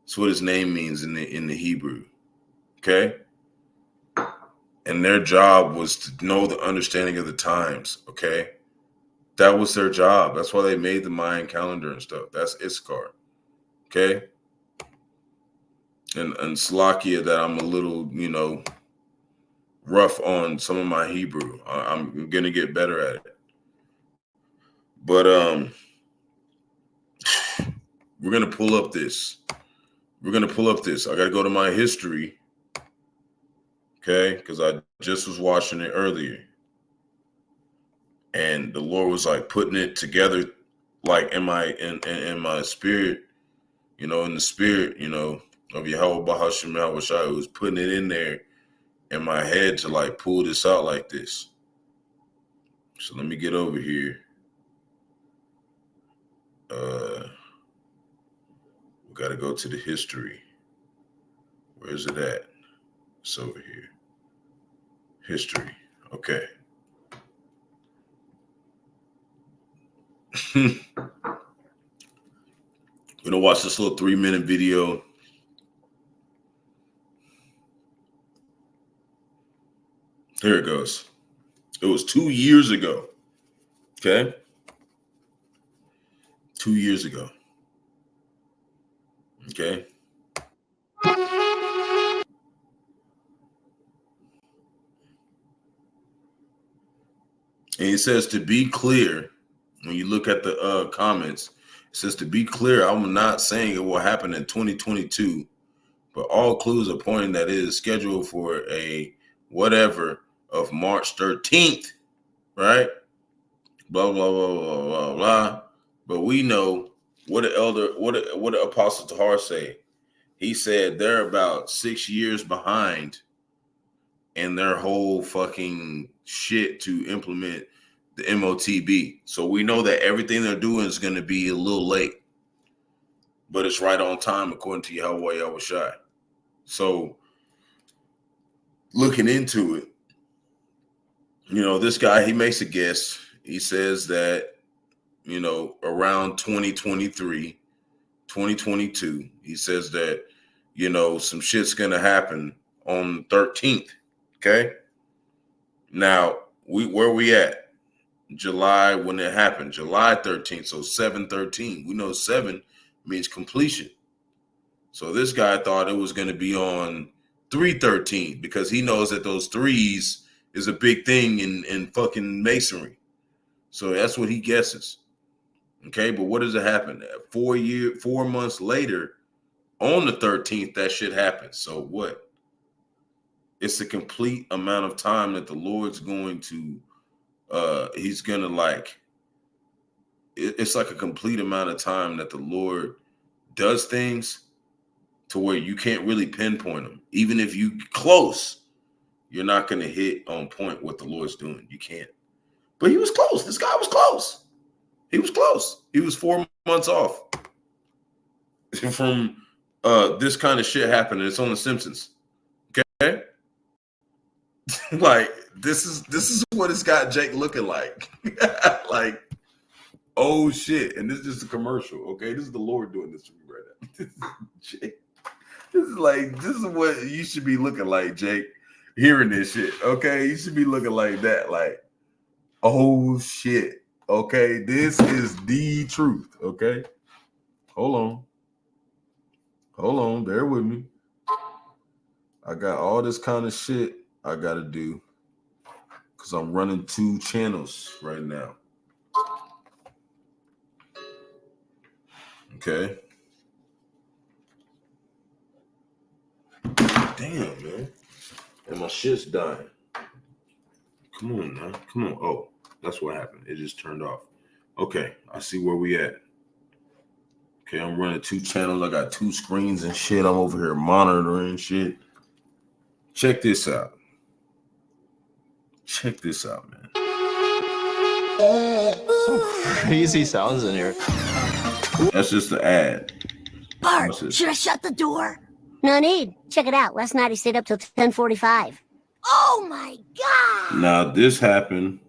[SPEAKER 1] That's what his name means in the Hebrew. Okay. And their job was to know the understanding of the times. Okay. That was their job. That's why they made the Mayan calendar and stuff. That's Issachar. Okay. And Slakia, that I'm a little, rough on some of my Hebrew. I'm gonna get better at it. But we're gonna pull up this. I gotta go to my history. Okay, because I just was watching it earlier. And the Lord was like putting it together, like in my spirit, in the spirit, of Yahawah, Bahasham, Yahawashi, who was putting it in there in my head to like pull this out like this. So let me get over here. We got to go to the history. Where is it at? It's over here. History. Okay. We're gonna watch this little 3-minute video. Here it goes. It was 2 years ago. Okay. 2 years ago. Okay. And it says, to be clear, when you look at the comments, it says, to be clear, I'm not saying it will happen in 2022, but all clues are pointing that it is scheduled for a whatever of March 13th, right? Blah, blah, blah, blah, blah, blah. But we know what the Apostle Tahar say. He said they're about 6 years behind in their whole fucking shit to implement the MOTB. So we know that everything they're doing is going to be a little late, but it's right on time according to Yahawah, Yahawashi. So looking into it, this guy, he makes a guess. He says that, around 2023, 2022, he says that, some shit's going to happen on the 13th. Okay. Now, where we at? July, when it happened, July 13th. So 7/13. We know 7 means completion. So this guy thought it was going to be on 3/13 because he knows that those threes is a big thing in fucking masonry. So that's what he guesses. Okay, but what does it happen? 4 months later, on the 13th, that shit happens. So what? It's a complete amount of time that the Lord's going to, he's going to it's like a complete amount of time that the Lord does things to where you can't really pinpoint them. Even if you close, you're not going to hit on point what the Lord's doing. You can't. But he was close. This guy was close. He was close. He was 4 months off from this kind of shit happening. It's on the Simpsons. Okay? Like, this is what it's got Jake looking like. Like, oh shit. And this is just a commercial. Okay, this is the Lord doing this to me right now. Jake, this is what you should be looking like, Jake, hearing this shit. Okay, you should be looking like that. Like, oh shit. Okay, this is the truth. Okay, hold on, bear with me. I got all this kind of shit I gotta do because I'm running 2 channels right now. Okay. Damn, man. And my shit's dying. Come on, man. Come on. Oh, that's what happened. It just turned off. Okay, I see where we at. Okay, I'm running 2 channels. I got 2 screens and shit. I'm over here monitoring shit. Check this out. Check this out, man.
[SPEAKER 7] Crazy sounds in here.
[SPEAKER 1] That's just the ad.
[SPEAKER 8] Bart, should I shut the door? No need. Check it out. Last night he stayed up till 10:45. Oh my God!
[SPEAKER 1] Now this happened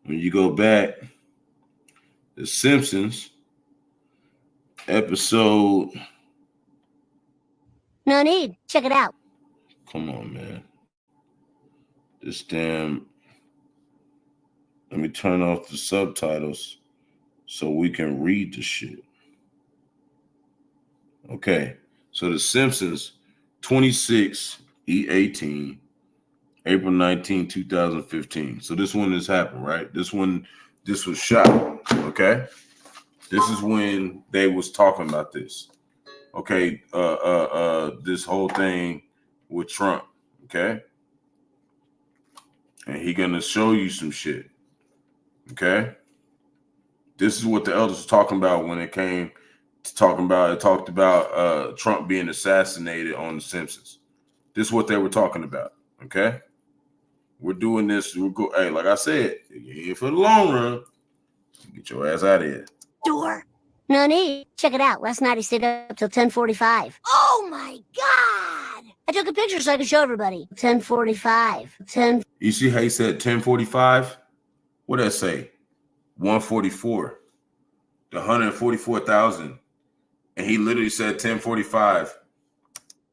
[SPEAKER 1] when you go back. The Simpsons episode.
[SPEAKER 8] No need. Check it out.
[SPEAKER 1] Come on, man. This damn. Let me turn off the subtitles so we can read the shit. Okay. So the Simpsons 26/18, April 19, 2015. So this one has happened, right? This was shot. Okay. This is when they was talking about this. Okay. This whole thing with Trump. Okay. And he gonna show you some shit. Okay. This is what the elders were talking about when it came to talking about. It talked about Trump being assassinated on The Simpsons. This is what they were talking about. Okay. We're doing this. Hey, like I said, you're here for the long run. Get your ass out of here.
[SPEAKER 8] Door. No need. Check it out. Last night he stayed up till 10:45. Oh my God! I took a picture so I could show everybody. 10:45. 10.
[SPEAKER 1] You see how he said 10:45? What did that say? 144. The 144,000. And he literally said 10:45.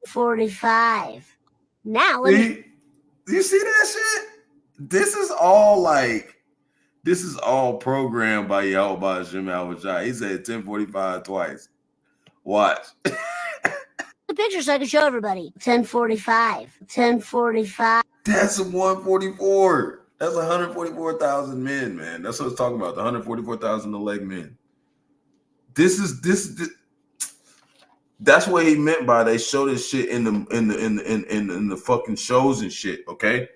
[SPEAKER 8] 45. Now let me.
[SPEAKER 1] You see that shit? This is all programmed by Yahawah Bahasham Rawchaa. He said 10:45 twice. Watch.
[SPEAKER 8] The picture so I could show everybody. 10:45. 10:45.
[SPEAKER 1] That's 144. That's 144,000 men, man. That's what it's talking about. The 144,000 elect men. This. That's what he meant by they show this shit in the fucking shows and shit. Okay,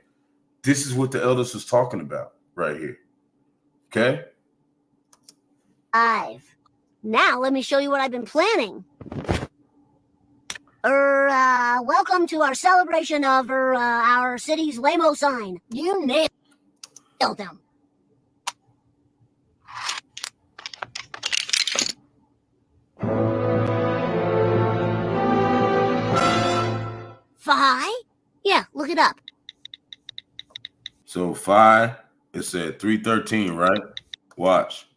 [SPEAKER 1] this is what the elders was talking about right here. Okay.
[SPEAKER 8] 5. Now let me show you what I've been planning. Welcome to our celebration of our city's Lamo sign. You nailed them. Fi? Yeah, look it up.
[SPEAKER 1] So 5, it said 313, right? Watch.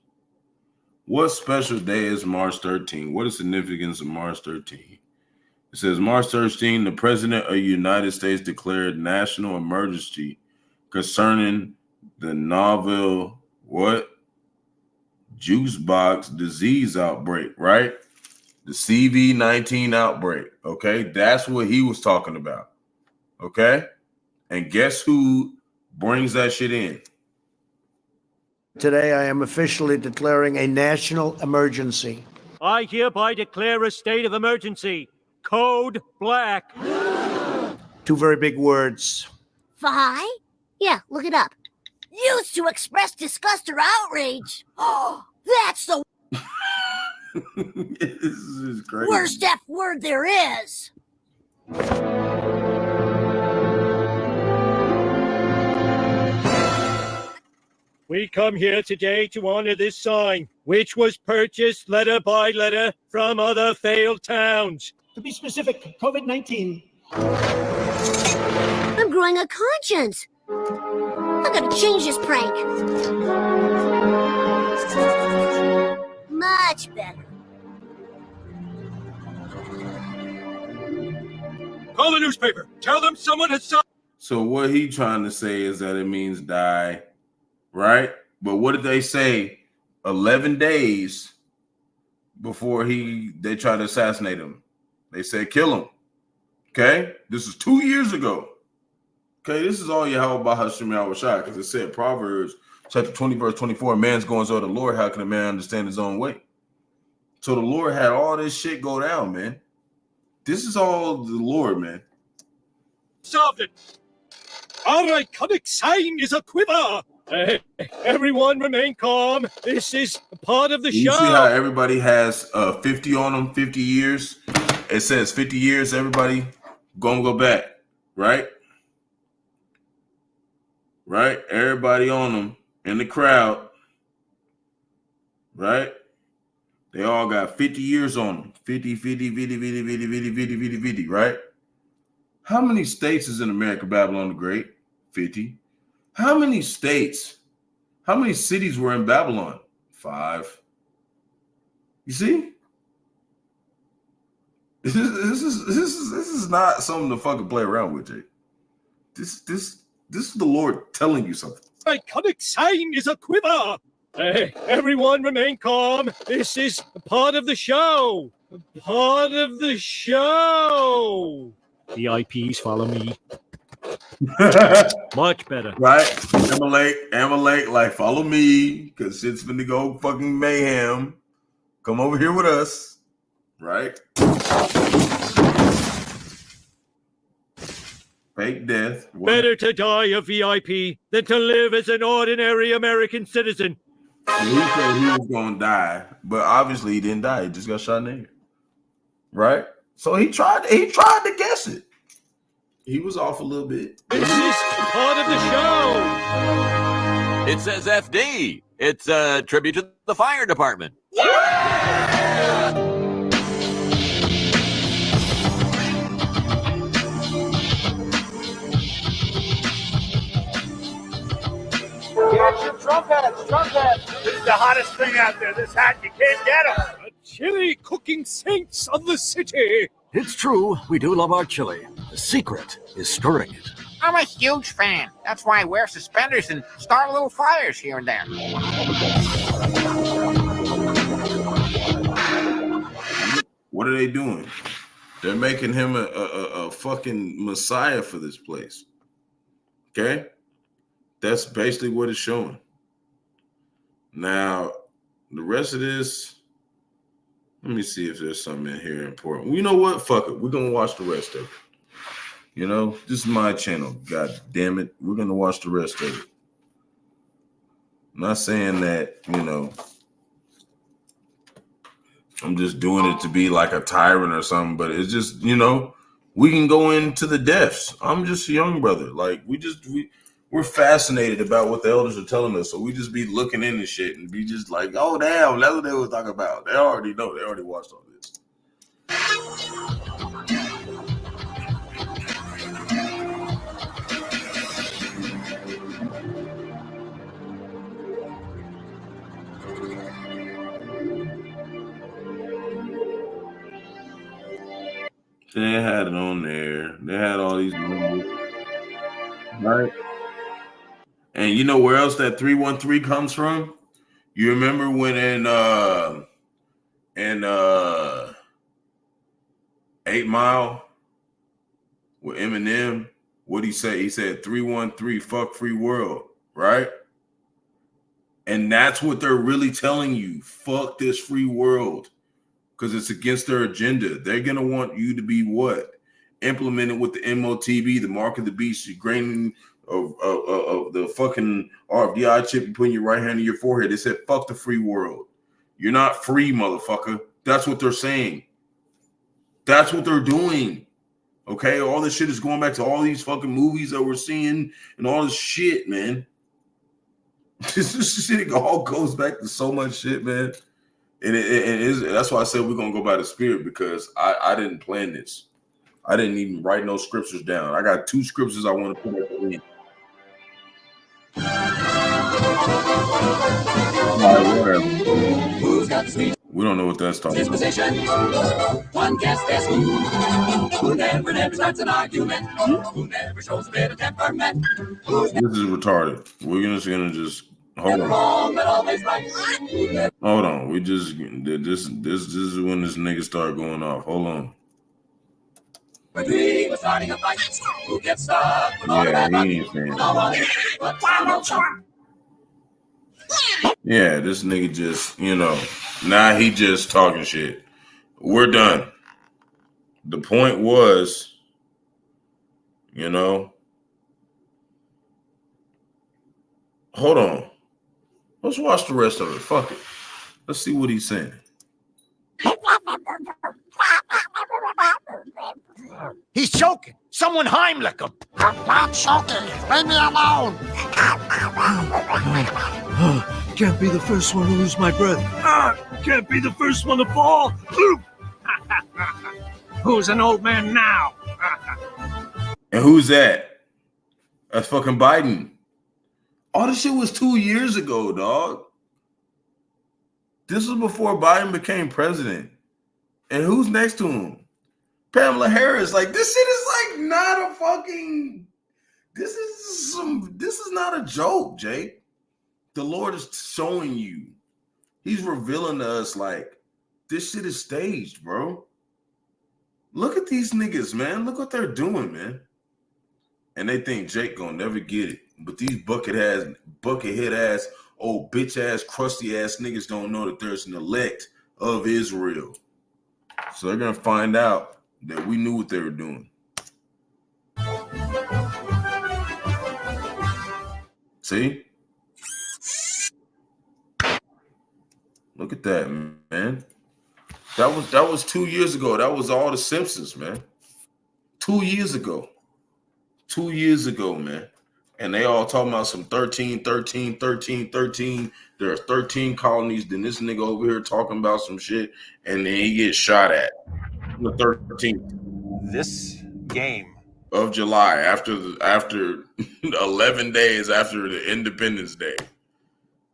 [SPEAKER 1] What special day is March 13? What is the significance of March 13? It says March 13, the President of the United States declared national emergency concerning the novel juice box disease outbreak, right? The CV-19 outbreak. Okay, that's what he was talking about. Okay, and guess who brings that shit in?
[SPEAKER 9] Today, I am officially declaring a national emergency.
[SPEAKER 10] I hereby declare a state of emergency. Code Black.
[SPEAKER 9] 2 very big words.
[SPEAKER 8] Fi? Yeah, look it up. Used to express disgust or outrage. Oh, that's the
[SPEAKER 1] This is crazy.
[SPEAKER 8] worst F word there is.
[SPEAKER 10] We come here today to honor this sign, which was purchased letter by letter from other failed towns.
[SPEAKER 9] To be specific, COVID-19.
[SPEAKER 8] I'm growing a conscience. I gotta change this prank. Much better.
[SPEAKER 10] Call the newspaper. Tell them someone has signed.
[SPEAKER 1] So what he trying to say is that it means die, right? But what did they say 11 days before they tried to assassinate him? They said kill him. Okay? This is 2 years ago. Okay, this is all Yahawah, Bahasham, Yahawashi, because it said Proverbs chapter 20, verse 24, man's going to the Lord, how can a man understand his own way? So the Lord had all this shit go down, man. This is all the Lord, man.
[SPEAKER 10] Solved it. Our iconic sign is a quiver. Everyone remain calm. This is part of the show.
[SPEAKER 1] You see how everybody has 50 on them, 50 years? It says 50 years, everybody gonna go back, right? Right? Everybody on them in the crowd, right? They all got 50 years on them. 50, 50, 50, 50, 50, 50, 50, 50, 50, right? How many states is in America, Babylon the Great? 50. How many states? How many cities were in Babylon? 5. You see? This is not something to fucking play around with, Jake. This is the Lord telling you something.
[SPEAKER 10] Iconic sign is a quiver. Everyone remain calm. This is part of the show. Part of the show. VIPs follow me. Much better.
[SPEAKER 1] Right? Amalek, like, follow me, because shit's finna go fucking mayhem. Come over here with us. Right? Fake death. What?
[SPEAKER 10] Better to die a VIP than to live as an ordinary American citizen.
[SPEAKER 1] He said he was gonna die, but obviously he didn't die. He just got shot in the head. Right? So he tried to guess it. He was off a little bit.
[SPEAKER 10] This is part of the show.
[SPEAKER 11] It says FD. It's a tribute to the fire department.
[SPEAKER 10] Get your trumpets. This is the hottest thing out there. This hat, you can't get them. The chili cooking saints of the city.
[SPEAKER 12] It's true, we do love our chili. The secret is stirring it.
[SPEAKER 13] I'm a huge fan. That's why I wear suspenders and start little fires here and there.
[SPEAKER 1] What are they doing? They're making him a fucking messiah for this place. Okay? That's basically what it's showing. Now, the rest of this, let me see if there's something in here important. Well, you know what? Fuck it. We're going to watch the rest of it. You know, this is my channel. God damn it. We're going to watch the rest of it. I'm not saying that, you know, I'm just doing it to be like a tyrant or something, but it's just, you know, we can go into the depths. I'm just a young brother. Like, we're fascinated about what the elders are telling us, so we just be looking into shit and be just like, oh, damn, that's what they were talking about. They already know. They already watched all this. They had it on there. They had all these numbers. Right? And you know where else that 313 comes from? You remember when in 8 Mile with Eminem, what he said? He said 313, fuck free world, right? And that's what they're really telling you. Fuck this free world. Because it's against their agenda. They're going to want you to be what? Implemented with the MOTB, the mark of the beast, the grain of the fucking RFDI chip you put in your right hand in your forehead. They said, fuck the free world. You're not free, motherfucker. That's what they're saying. That's what they're doing. Okay? All this shit is going back to all these fucking movies that we're seeing and all this shit, man. This shit all goes back to so much shit, man. And that's why I said we're gonna go by the Spirit, because I didn't plan this. I didn't even write no scriptures down. I got 2 scriptures I want to put at the end. We don't know what that's talking about.
[SPEAKER 14] One guess who never starts an argument, who never shows a bit of temperament.
[SPEAKER 1] This is retarded. We're just gonna just hold on. Hold on. We just this is when this nigga start going off. Hold on.
[SPEAKER 14] Agree with starting a fight. Who gets stuck?
[SPEAKER 1] Yeah, he ain't saying yeah, this nigga just, now he just talking shit. We're done. The point was, hold on. Let's watch the rest of it. Fuck it. Let's see what he's saying.
[SPEAKER 12] He's choking. Someone Heimlich him.
[SPEAKER 14] I'm not choking. Leave me alone.
[SPEAKER 10] Can't be the first one to lose my breath. Can't be the first one to fall. Who's an old man now?
[SPEAKER 1] And who's that? That's fucking Biden. All this shit was 2 years ago, dog. This was before Biden became president. And who's next to him? Pamela Harris. Like, this shit is like not a fucking. This is not a joke, Jake. The Lord is showing you. He's revealing to us, like, this shit is staged, bro. Look at these niggas, man. Look what they're doing, man. And they think Jake gonna never get it. But these buckethead ass, old bitch ass, crusty ass niggas don't know that there's an elect of Israel. So they're gonna find out that we knew what they were doing. See? Look at that, man. That was 2 years ago. That was all the Simpsons, man. 2 years ago. 2 years ago, man. And they all talking about some 13. There are 13 colonies. Then this nigga over here talking about some shit, and then he gets shot at. The 13th.
[SPEAKER 15] This game
[SPEAKER 1] of July, after 11 days after the Independence Day.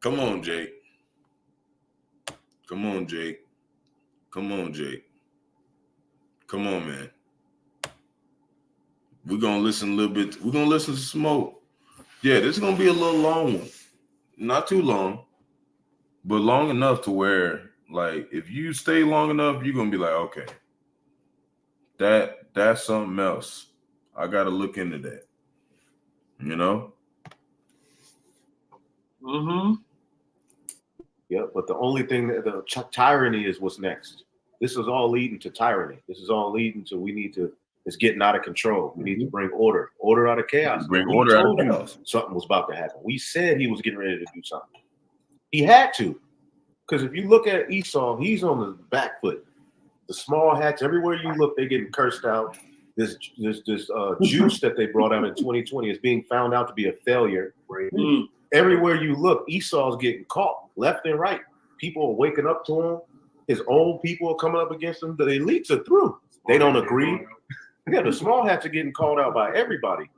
[SPEAKER 1] Come on, Jake. Come on, Jake. Come on, Jake. Come on, man. We're going to listen a little bit. We're going to listen to Smoke. Yeah, this is going to be a little long one. Not too long, but long enough to where, like, if you stay long enough, you're going to be like, okay, that's something else. I got to look into that.
[SPEAKER 6] Mm-hmm. Yeah, but the only thing that the tyranny is what's next. This is all leading to tyranny. This is all leading to it's getting out of control. We need to bring order out of chaos.
[SPEAKER 1] Bring order out of chaos.
[SPEAKER 6] Something was about to happen. We said he was getting ready to do something. He had to, because if you look at Esau, he's on the back foot. The small hats, everywhere you look, they're getting cursed out. This juice that they brought out in 2020 is being found out to be a failure. Mm. Everywhere you look, Esau's getting caught left and right. People are waking up to him. His own people are coming up against him. The elites are through. They don't agree. Yeah, the small hats are getting called out by everybody.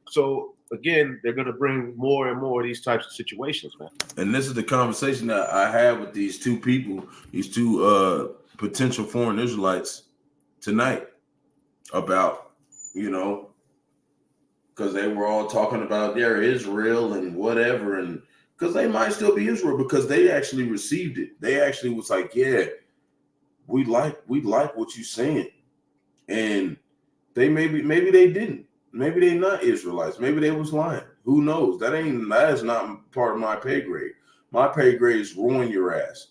[SPEAKER 6] So again, they're going to bring more and more of these types of situations, man.
[SPEAKER 1] And this is the conversation that I had with these two people, these two potential foreign Israelites tonight about, because they were all talking about their Israel and whatever, and because they might still be Israel because they actually received it. They actually was like, yeah, we like what you're saying. And they maybe they didn't. Maybe they not Israelites. Maybe they was lying. Who knows? That is not part of my pay grade. My pay grade is ruin your ass.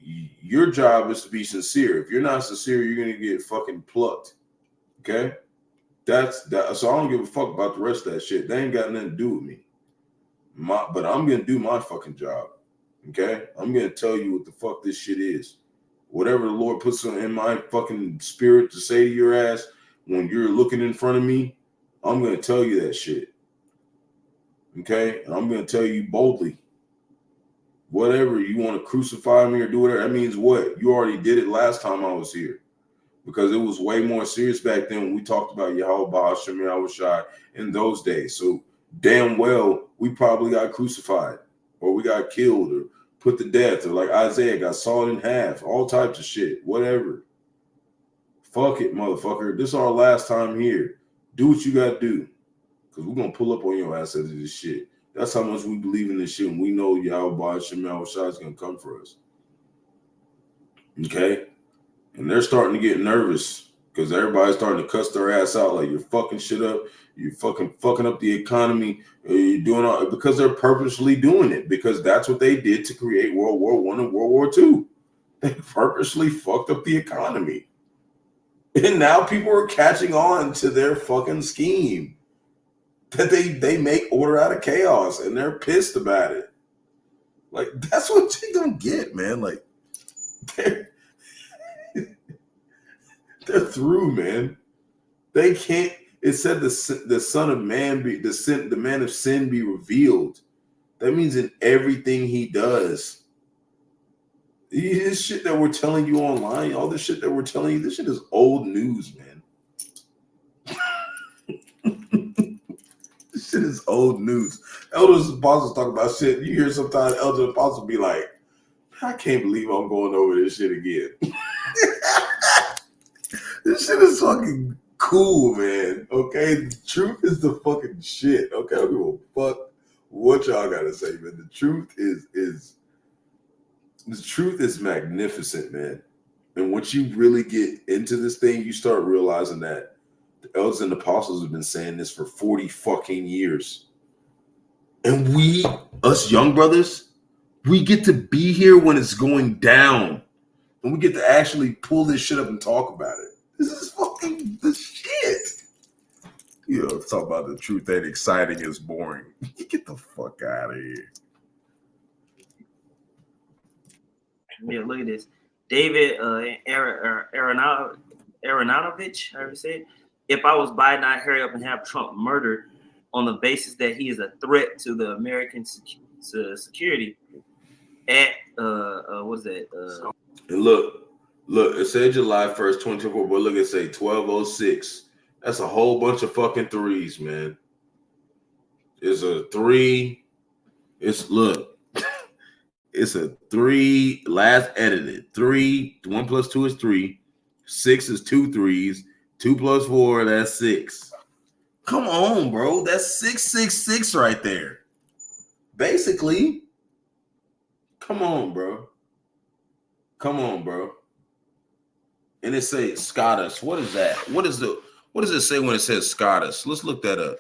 [SPEAKER 1] Your job is to be sincere. If you're not sincere, you're gonna get fucking plucked. Okay? That's that. So I don't give a fuck about the rest of that shit. They ain't got nothing to do with me. But I'm gonna do my fucking job. Okay? I'm gonna tell you what the fuck this shit is. Whatever the Lord puts in my fucking spirit to say to your ass when you're looking in front of me, I'm gonna tell you that shit. Okay? And I'm going to tell you boldly, whatever you want to crucify me or do whatever, that means what? You already did it last time I was here. Because it was way more serious back then when we talked about Yahawah, Bahasham, Yahawashi in those days. So damn well, we probably got crucified or we got killed or put to death or like Isaiah got sawed in half, all types of shit, whatever. Fuck it, motherfucker. This is our last time here. Do what you got to do because we're going to pull up on your ass after this shit. That's how much we believe in this shit and we know Yahawah, Bahasham, Yahawashi is going to come for us. Okay? And they're starting to get nervous because everybody's starting to cuss their ass out like you're fucking shit up, you're fucking up the economy, you're doing all because they're purposely doing it because that's what they did to create World War I and World War II. They purposely fucked up the economy. And now people are catching on to their fucking scheme that they make order out of chaos and they're pissed about it. Like that's what they gonna get, man. Like they're through, man. They can't. It said the Son of Man be the man of sin be revealed. That means in everything he does. This shit that we're telling you online, all this shit that we're telling you, this shit is old news, man. This shit is old news. Elders and apostles talk about shit. You hear sometimes elders and apostles be like, I can't believe I'm going over this shit again. This shit is fucking cool, man. Okay, the truth is the fucking shit. Okay, I don't give a fuck what y'all gotta say, man. The truth is magnificent, man. And once you really get into this thing, you start realizing that the elders and apostles have been saying this for 40 fucking years. And we, us young brothers, we get to be here when it's going down. And we get to actually pull this shit up and talk about it. This is fucking the shit. You know, talk about the truth ain't exciting, it's boring. Get the fuck out of here.
[SPEAKER 2] Yeah, look at this. David Aronovich, however you say it. If I was Biden, I'd hurry up and have Trump murdered on the basis that he is a threat to the American security. At what is that?
[SPEAKER 1] And look, it said July 1st, 2024, but look, it say 1206. That's a whole bunch of fucking threes, man. It's a 3. It's a 3, last edited. 3, 1 plus 2 is 3. 6 is 2 threes. 2 plus 4, that's 6. Come on, bro. That's 666 right there. Basically. Come on, bro. And it says Qadash. What is that? What does it say when it says Qadash? Let's look that up.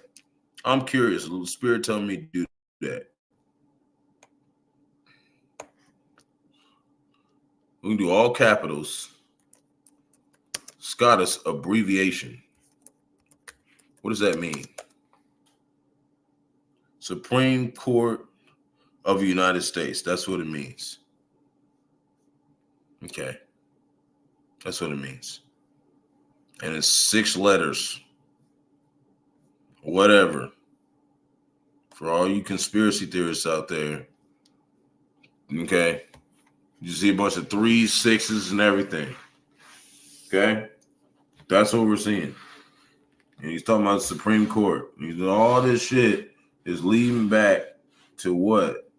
[SPEAKER 1] I'm curious. The Spirit telling me to do that. We can do all capitals. Qadash abbreviation. What does that mean? Supreme Court of the United States. That's what it means. Okay. That's what it means. And it's 6 letters. Whatever. For all you conspiracy theorists out there. Okay. You see a bunch of 3s, 6s, and everything. Okay. That's what we're seeing. And he's talking about the Supreme Court. All this shit is leading back to what?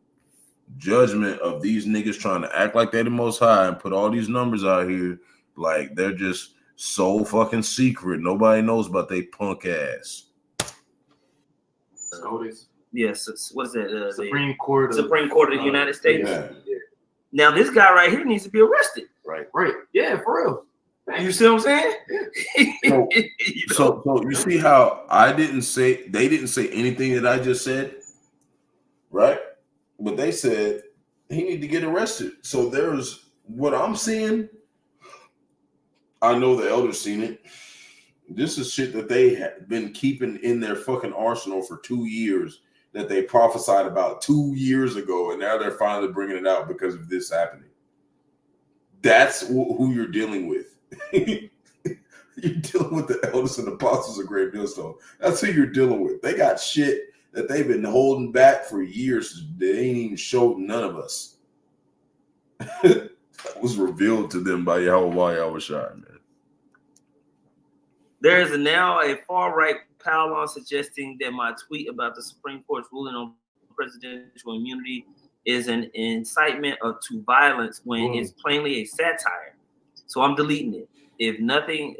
[SPEAKER 1] Judgment of these niggas trying to act like they're the Most High and put all these numbers out here like they're just so fucking secret. Nobody knows about they punk ass.
[SPEAKER 2] Yes, what is that?
[SPEAKER 3] Supreme Court of
[SPEAKER 2] the United States.
[SPEAKER 1] Yeah.
[SPEAKER 2] Now this guy right here needs to be arrested.
[SPEAKER 3] Right. Yeah, for real.
[SPEAKER 2] You see what I'm saying?
[SPEAKER 1] So you see how they didn't say anything that I just said, right? But they said he need to get arrested. So there's what I'm seeing. I know the elders seen it. This is shit that they have been keeping in their fucking arsenal for 2 years that they prophesied about 2 years ago, and now they're finally bringing it out because of this happening. That's who you're dealing with. You're dealing with the elders and apostles of Great Millstone. That's who you're dealing with. They got shit that they've been holding back for years. They ain't even showed none of us. That was revealed to them by Yahawah, Yahawashi, man.
[SPEAKER 2] There is now a far-right pylon suggesting that my tweet about the Supreme Court's ruling on presidential immunity is an incitement to violence when it's plainly a satire. So I'm deleting it. If nothing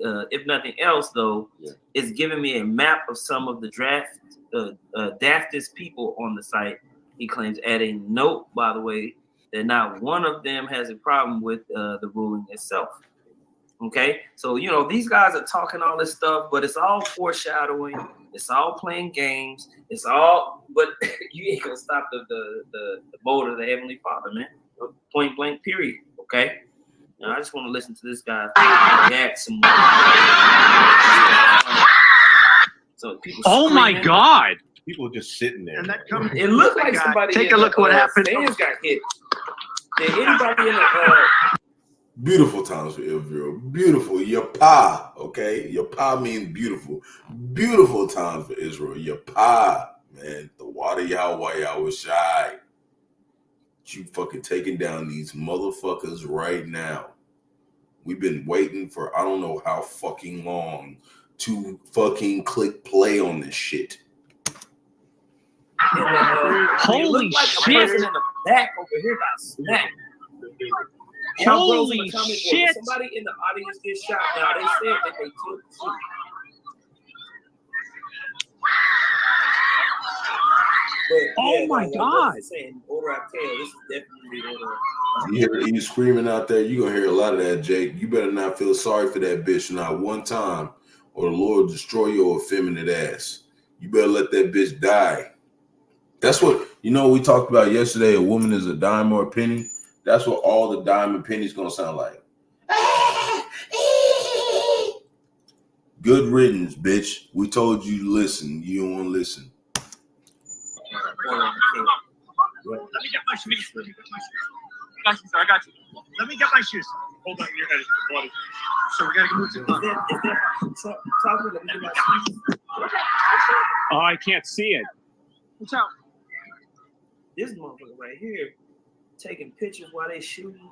[SPEAKER 2] else, though, it's giving me a map of some of the daftest people on the site. He claims, adding note, by the way, that not one of them has a problem with the ruling itself. Okay, so these guys are talking all this stuff, but it's all foreshadowing. It's all playing games. It's all, but you ain't gonna stop the bolt of the Heavenly Father, man. Point blank, period. Okay. Now I just want to listen to this guy react some more. So people.
[SPEAKER 5] Oh my God!
[SPEAKER 6] People just sitting there.
[SPEAKER 4] And that comes.
[SPEAKER 2] It looked like somebody.
[SPEAKER 4] Take a look at what happened.
[SPEAKER 2] Fans got hit. Did anybody in the?
[SPEAKER 1] Beautiful times for Israel. Beautiful. Yapah. Okay. Yapah means beautiful. Beautiful times for Israel. Yapah, man. The water Yahweh, Yahawashi. You fucking taking down these motherfuckers right now. We've been waiting for I don't know how fucking long to fucking click play on this shit.
[SPEAKER 2] Holy shit! In the back over here got snapped.
[SPEAKER 5] Holy shit!
[SPEAKER 2] Somebody in the audience get shot. Now they said that they took two.
[SPEAKER 5] Oh my God!
[SPEAKER 2] Saying order I tell, this is definitely order.
[SPEAKER 1] You hear you screaming out there, you're gonna hear a lot of that, Jake. You better not feel sorry for that bitch not one time, or the Lord destroy your effeminate ass. You better let that bitch die. That's what we talked about yesterday. A woman is a dime or a penny. That's what all the dime and pennies gonna sound like. Good riddance, bitch. We told you to listen. You don't want to listen.
[SPEAKER 5] Let me get my shoes. I got you. Let me get my shoes. Hold on, you're ready. So we gotta move to the Oh, I can't see it.
[SPEAKER 2] Watch out. This motherfucker right here taking pictures while they shooting.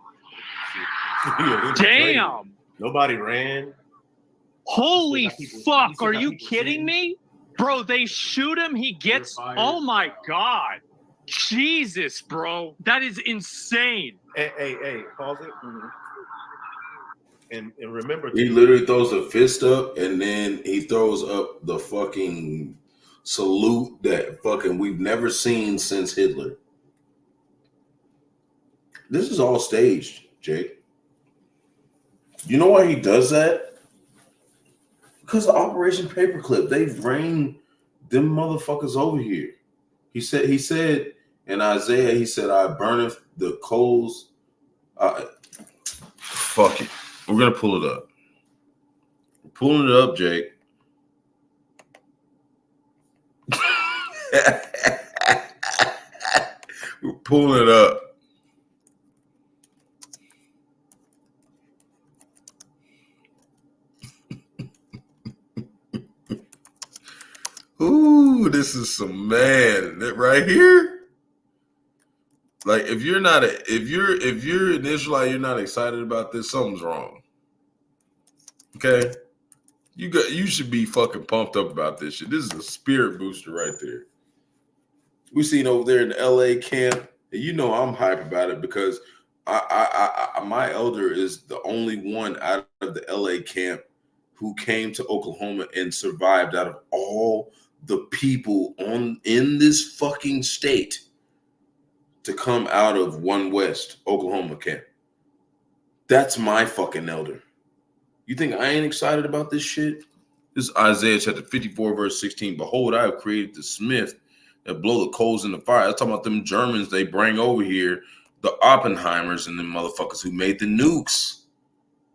[SPEAKER 5] Damn.
[SPEAKER 6] Nobody ran.
[SPEAKER 5] Holy fuck, are you kidding me? Bro, they shoot him, he gets, oh my God. Jesus, bro. That is insane.
[SPEAKER 6] Hey, pause it. And remember,
[SPEAKER 1] he literally throws a fist up and then he throws up the fucking salute that fucking we've never seen since Hitler. This is all staged, Jake. You know why he does that? Because of Operation Paperclip. They've rained them motherfuckers over here. He said in Isaiah, he said, I burneth the coals. Fuck it. We're going to pull it up. We're pulling it up, Jake. We're pulling it up. Ooh, this is some man right here. Like if you're an Israelite, you're not excited about this, something's wrong. Okay? You should be fucking pumped up about this shit. This is a spirit booster right there. We seen over there in the LA camp, and I'm hype about it because my elder is the only one out of the LA camp who came to Oklahoma and survived out of all the people in this fucking state to come out of One West Oklahoma camp. That's my fucking elder. You think I ain't excited about this shit? This is Isaiah chapter 54, verse 16. Behold, I have created the smith that blow the coals in the fire. I'm talking about them Germans they bring over here, the Oppenheimers and them motherfuckers who made the nukes.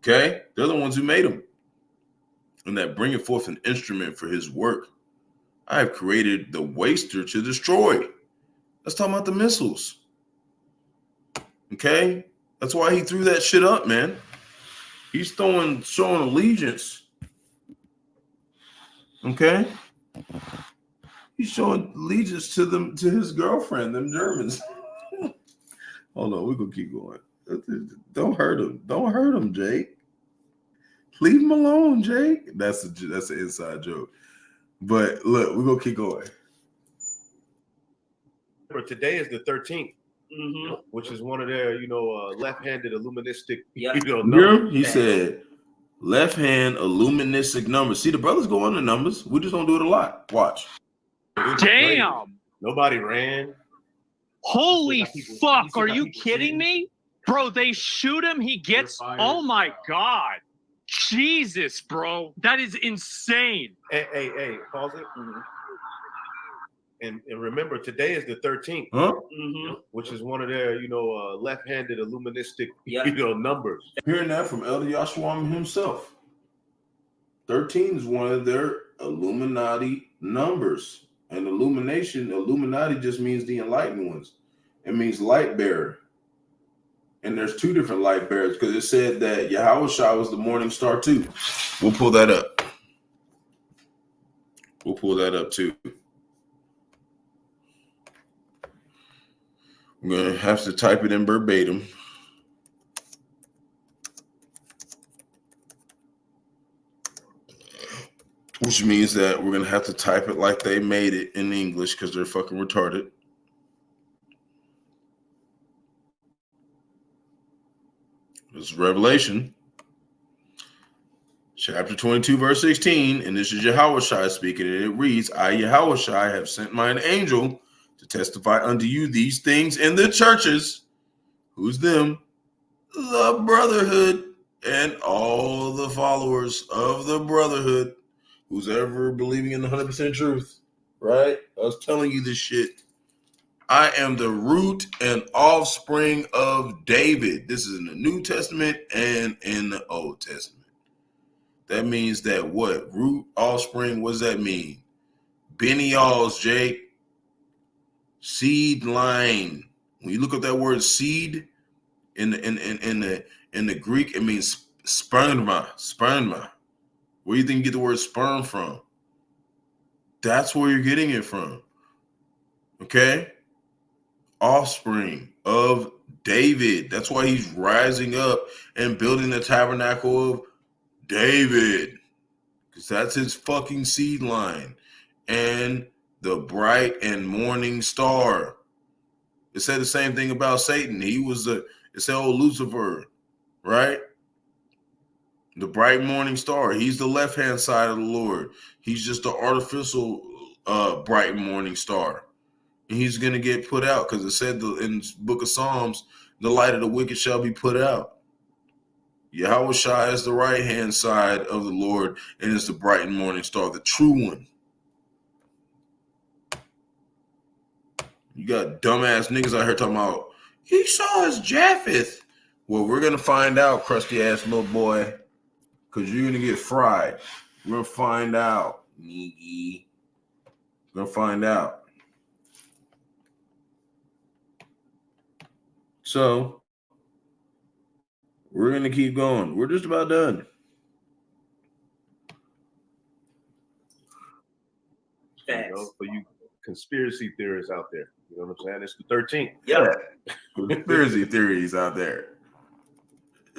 [SPEAKER 1] Okay? They're the ones who made them. And that bringing forth an instrument for his work. I have created the waster to destroy. Let's talk about the missiles. Okay? That's why he threw that shit up, man. He's showing allegiance. Okay? He's showing allegiance to them, to his girlfriend, them Germans. Hold on, we're gonna keep going. Don't hurt him. Don't hurt him, Jake. Leave him alone, Jake. That's an inside joke. But look, we're gonna keep going.
[SPEAKER 6] Today is the 13th, which is one of their, left-handed illuministic, numbers.
[SPEAKER 1] He said, left-hand illuministic numbers. See, the brothers go on the numbers. We just don't do it a lot. Watch.
[SPEAKER 5] Damn.
[SPEAKER 6] Nobody ran.
[SPEAKER 5] Holy fuck. Are you kidding me? Bro, they shoot him. He gets. Oh my God. Jesus, bro. That is insane.
[SPEAKER 6] Hey, pause it. And remember, today is the 13th, which is one of their, left-handed illuministic, numbers.
[SPEAKER 1] Hearing that from Elder Yahawah himself. 13 is one of their Illuminati numbers. And Illuminati just means the enlightened ones. It means light bearer. And there's two different light bearers because it said that Yahawashi was the morning star too. We'll pull that up. We'll pull that up too. I'm going to have to type it in verbatim. Which means that we're going to have to type it like they made it in English because they're fucking retarded. This is Revelation, chapter 22, verse 16. And this is Yahawashi speaking. And it reads, I, Yahawashi, have sent mine angel to testify unto you these things in the churches. Who's them? The brotherhood and all the followers of the brotherhood. Who's ever believing in the 100% truth, right? I was telling you this shit. I am the root and offspring of David. This is in the New Testament and in the Old Testament. That means that what? Root, offspring, what does that mean? Benials, Jake. Seed line. When you look up that word seed in the Greek, it means sperma. Where do you think you get the word sperm from? That's where you're getting it from. Okay? Offspring of David. That's why he's rising up and building the tabernacle of David. Because that's his fucking seed line. And the bright and morning star. It said the same thing about Satan. It said, Lucifer, right? The bright morning star. He's the left-hand side of the Lord. He's just the artificial bright morning star. And he's going to get put out because it said in the book of Psalms, the light of the wicked shall be put out. Yahawashi is the right-hand side of the Lord and is the bright and morning star, the true one. You got dumbass niggas out here talking about, Esau is Japheth. Well, we're going to find out, crusty-ass little boy. Because you're going to get fried. We're going to find out, nigga. We're going to find out. So, we're going to keep going. We're just about done.
[SPEAKER 6] For you conspiracy theorists out there. You know what I'm saying? It's the 13th.
[SPEAKER 1] Yeah. Conspiracy theories out there.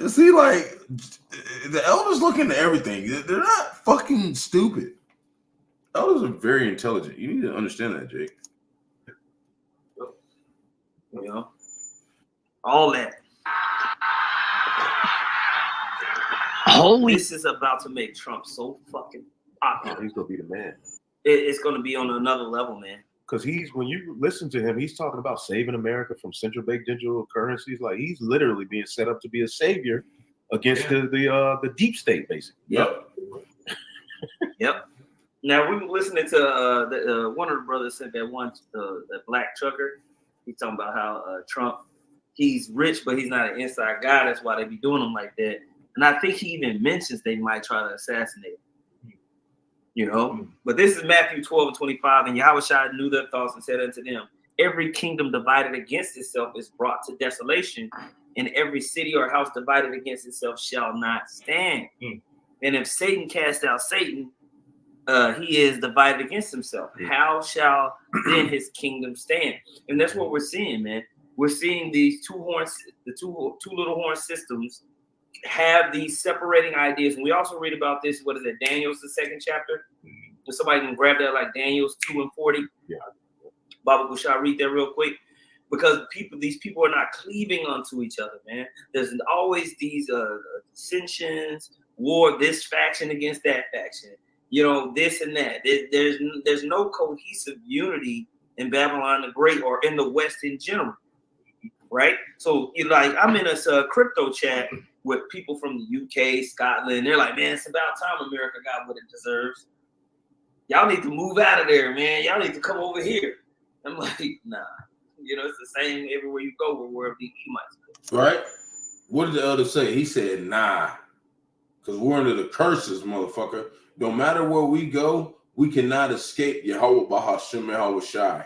[SPEAKER 1] See, like, the elders look into everything. They're not fucking stupid. Elders are very intelligent. You need to understand that, Jake.
[SPEAKER 2] You know, all that. This is about to make Trump so fucking popular.
[SPEAKER 6] He's gonna be the man.
[SPEAKER 2] It's gonna be on another level, man.
[SPEAKER 6] Because when you listen to him, he's talking about saving America from central bank digital currencies. Like he's literally being set up to be a savior against the deep state, basically.
[SPEAKER 2] Yep. Yep. Now we were listening to one of the brothers said that black trucker. He's talking about how Trump, he's rich, but he's not an inside guy. That's why they be doing him like that. And I think he even mentions they might try to assassinate him. You know, but this is Matthew 12:25, and Yahawashi knew their thoughts and said unto them, every kingdom divided against itself is brought to desolation, and every city or house divided against itself shall not stand. And if Satan cast out Satan, he is divided against himself. How shall then his kingdom stand? And that's what we're seeing, man. We're seeing these two little horn systems have these separating ideas. And we also read about this, what is it, Daniel's the 2nd chapter? If somebody can grab that, like Daniel's 2:40.
[SPEAKER 6] Yeah.
[SPEAKER 2] Baba, shall I read that real quick? Because these people are not cleaving unto each other, man. There's always these dissensions, war, this faction against that faction, this and that. There's no cohesive unity in Babylon the Great or in the West in general, right? So I'm in this crypto chat with people from the UK, Scotland. They're like, man, it's about time America got what it deserves. Y'all need to move out of there, man. Y'all need to come over here. I'm like, nah. It's the same everywhere you go, wherever the Edomites go.
[SPEAKER 1] Right? What did the elder say? He said, nah. Because we're under the curses, motherfucker. No matter where we go, we cannot escape Yahawah, Bahasham, Yahawashi.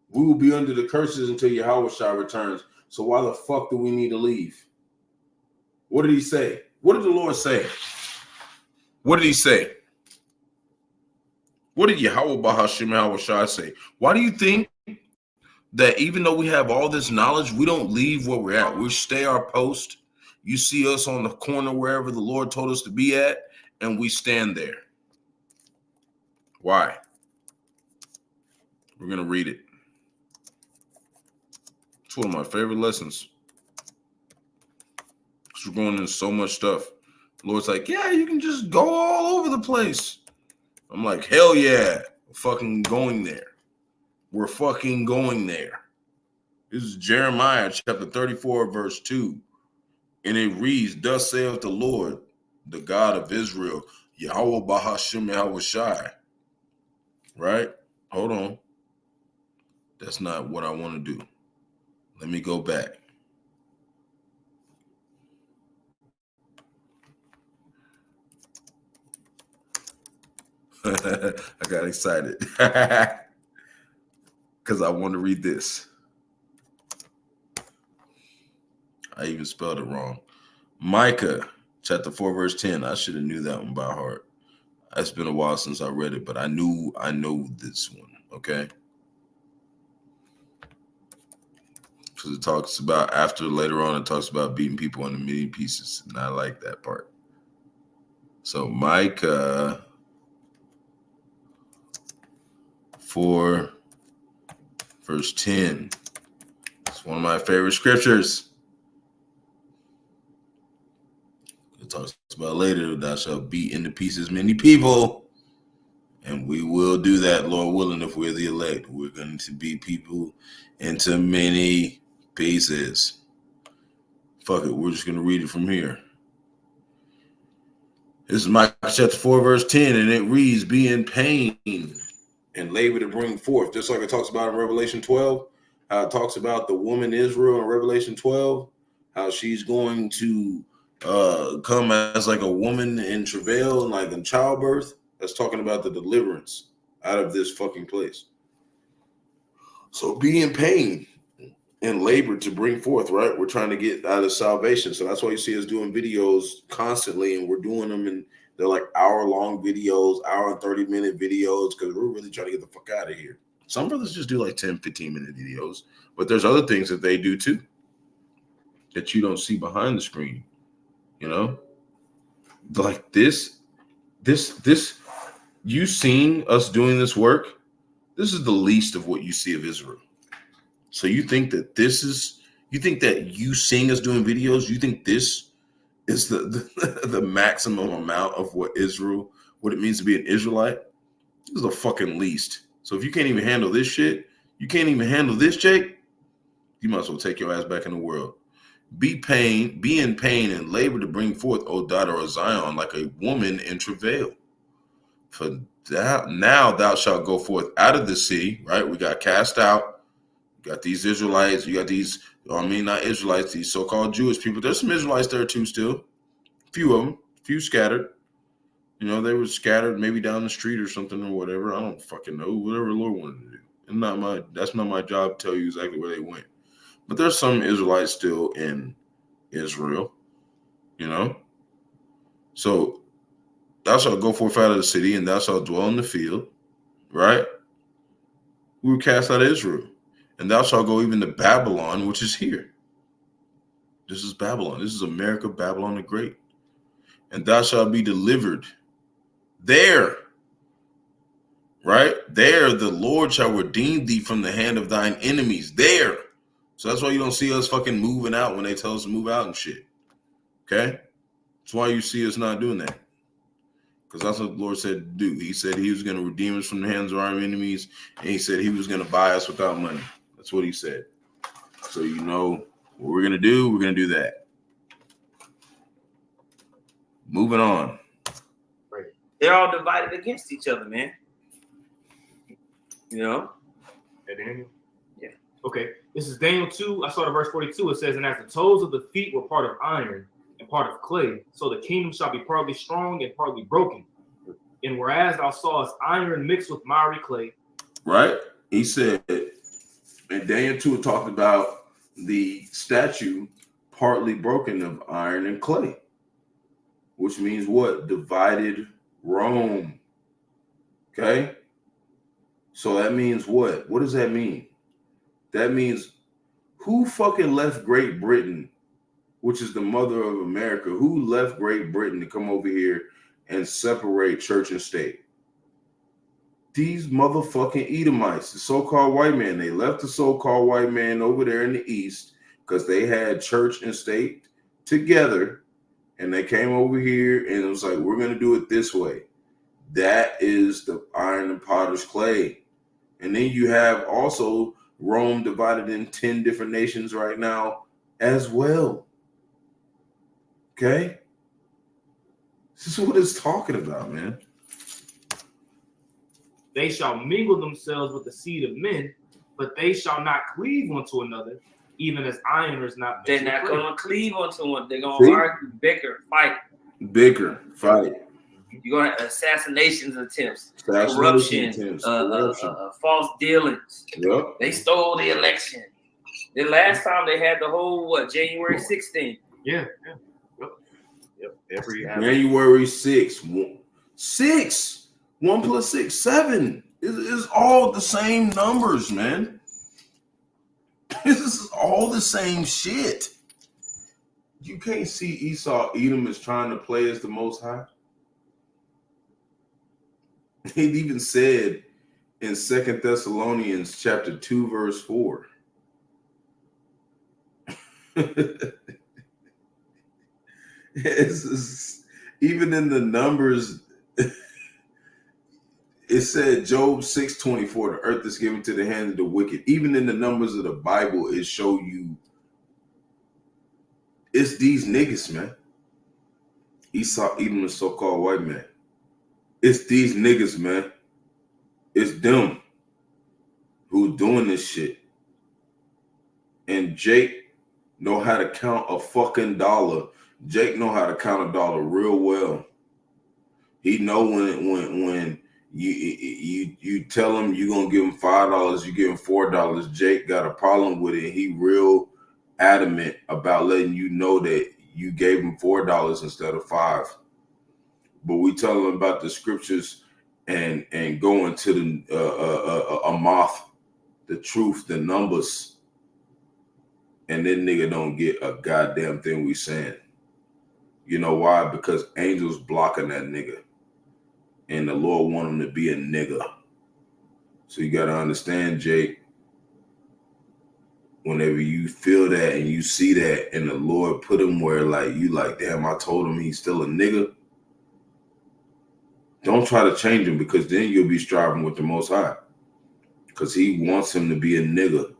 [SPEAKER 1] We will be under the curses until Yahawashi returns. So why the fuck do we need to leave? What did he say? What did the Lord say? What did he say? What did Yahawah, Bahasham, Yahawashi say? Why do you think that even though we have all this knowledge, we don't leave where we're at? We stay our post. You see us on the corner wherever the Lord told us to be at, and we stand there. Why? We're going to read it. It's one of my favorite lessons. Because we're going into so much stuff. The Lord's like, yeah, you can just go all over the place. I'm like, hell yeah. We're fucking going there. We're fucking going there. This is Jeremiah chapter 34, verse 2. And it reads, thus saith the Lord, the God of Israel, Yahawah Bahasham Yahawashi. Right? Hold on. That's not what I want to do. Let me go back. I got excited. Because I want to read this. I even spelled it wrong. Micah chapter 4, verse 10. I should have knew that one by heart. It's been a while since I read it, but I know this one, okay? Because it talks about, later on, it talks about beating people into many pieces. And I like that part. So Micah 4, verse 10. It's one of my favorite scriptures. It talks about later, thou shalt beat into pieces many people. And we will do that, Lord willing, if we're the elect. We're going to beat people into many pieces. Fuck it, we're just going to read it from here. This is Micah chapter 4, verse 10, and it reads, be in pain and labor to bring forth. Just like it talks about in Revelation 12, how it talks about the woman Israel in Revelation 12, how she's going to come as like a woman in travail and like in childbirth. That's talking about the deliverance out of this fucking place. So be in pain and labor to bring forth, right? We're trying to get out of salvation. So that's why you see us doing videos constantly, and we're doing them, and they're like hour-long videos, hour and 30-minute videos, because we're really trying to get the fuck out of here. Some brothers just do like 10, 15-minute videos, but there's other things that they do too that you don't see behind the screen, Like this, you seen us doing this work. This is the least of what you see of Israel. So you think that you seeing us doing videos, you think this is the maximum amount of what it means to be an Israelite? This is the fucking least. So if you can't even handle this shit, you can't even handle this, Jake, you might as well take your ass back in the world. Be in pain and labor to bring forth, O daughter of Zion, like a woman in travail. For now thou shalt go forth out of the sea, right? We got cast out. You got these Israelites. You got these, not Israelites, these so-called Jewish people. There's some Israelites there too still. A few of them, few scattered. They were scattered maybe down the street or something or whatever. I don't fucking know. Whatever the Lord wanted to do. That's not my job to tell you exactly where they went. But there's some Israelites still in Israel, So thou shalt go forth out of the city, and thou shalt dwell in the field, right? We were cast out of Israel, and thou shalt go even to Babylon, which is here. This is Babylon. This is America, Babylon the Great. And thou shalt be delivered there, right? There the Lord shall redeem thee from the hand of thine enemies. There. So that's why you don't see us fucking moving out when they tell us to move out and shit. Okay? That's why you see us not doing that. Because that's what the Lord said to do. He said he was going to redeem us from the hands of our enemies, and he said he was going to buy us without money. That's what he said. So you know what we're going to do? We're going to do that. Moving on.
[SPEAKER 2] They're all divided against each other, man. You know?
[SPEAKER 3] Hey, Daniel?
[SPEAKER 2] Yeah.
[SPEAKER 3] Okay. This is Daniel 2. I started verse 42. It says, and as the toes of the feet were part of iron and part of clay, so the kingdom shall be partly strong and partly broken. And whereas thou sawest iron mixed with miry clay.
[SPEAKER 1] Right? He said, and Daniel 2 talked about the statue partly broken of iron and clay, which means what? Divided Rome. Okay? So that means what? What does that mean? That means who fucking left Great Britain, which is the mother of America? Who left Great Britain to come over here and separate church and state? These motherfucking Edomites, the so-called white man. They left the so-called white man over there in the east because they had church and state together, and they came over here and it was like, we're going to do it this way. That is the iron and potter's clay. And then you have also Rome divided in 10 different nations right now as well. Okay? This is what it's talking about, man.
[SPEAKER 3] They shall mingle themselves with the seed of men, but they shall not cleave one to another, even as iron is not.
[SPEAKER 2] They're not going to cleave onto one. They're going to argue, bicker, fight.
[SPEAKER 1] Bicker, fight.
[SPEAKER 2] You're going to have assassinations attempts, corruption, false dealings.
[SPEAKER 1] Yep.
[SPEAKER 2] They stole the election. The last time they had the whole, January 16th.
[SPEAKER 3] Yeah.
[SPEAKER 6] Yep. Every
[SPEAKER 1] January 6th. 1 plus 6, 7. It's all the same numbers, man. This is all the same shit. You can't see Esau, Edom is trying to play as the Most High. It even said in 2 Thessalonians chapter 2, verse 4. Even in the numbers, it said Job 6:24, the earth is given to the hand of the wicked. Even in the numbers of the Bible, it show you it's these niggas, man. Esau, Edom, the so-called white man. It's these niggas, man. It's them who doing this shit. And Jake know how to count a fucking dollar. Jake know how to count a dollar real well. He know when you tell him you're gonna give him $5, you give him $4. Jake got a problem with it. He real adamant about letting you know that you gave him $4 instead of $5. But we tell him about the scriptures and going to the a moth, the truth, the numbers, and then nigga don't get a goddamn thing we saying. You know why? Because angels blocking that nigga. And the Lord want him to be a nigga. So you got to understand, Jake, whenever you feel that and you see that and the Lord put him where like you like, damn, I told him he's still a nigga. Don't try to change him because then you'll be striving with the Most High. Because he wants him to be a nigga.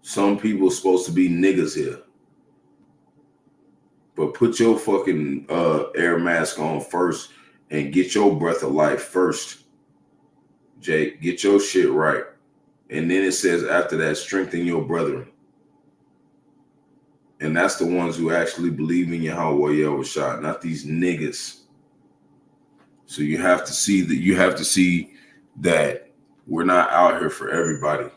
[SPEAKER 1] Some people are supposed to be niggas here. But put your fucking air mask on first and get your breath of life first. Jake, get your shit right. And then it says after that, strengthen your brethren. And that's the ones who actually believe in Yahawah, Yahawashi, not these niggas. So you have to see that we're not out here for everybody.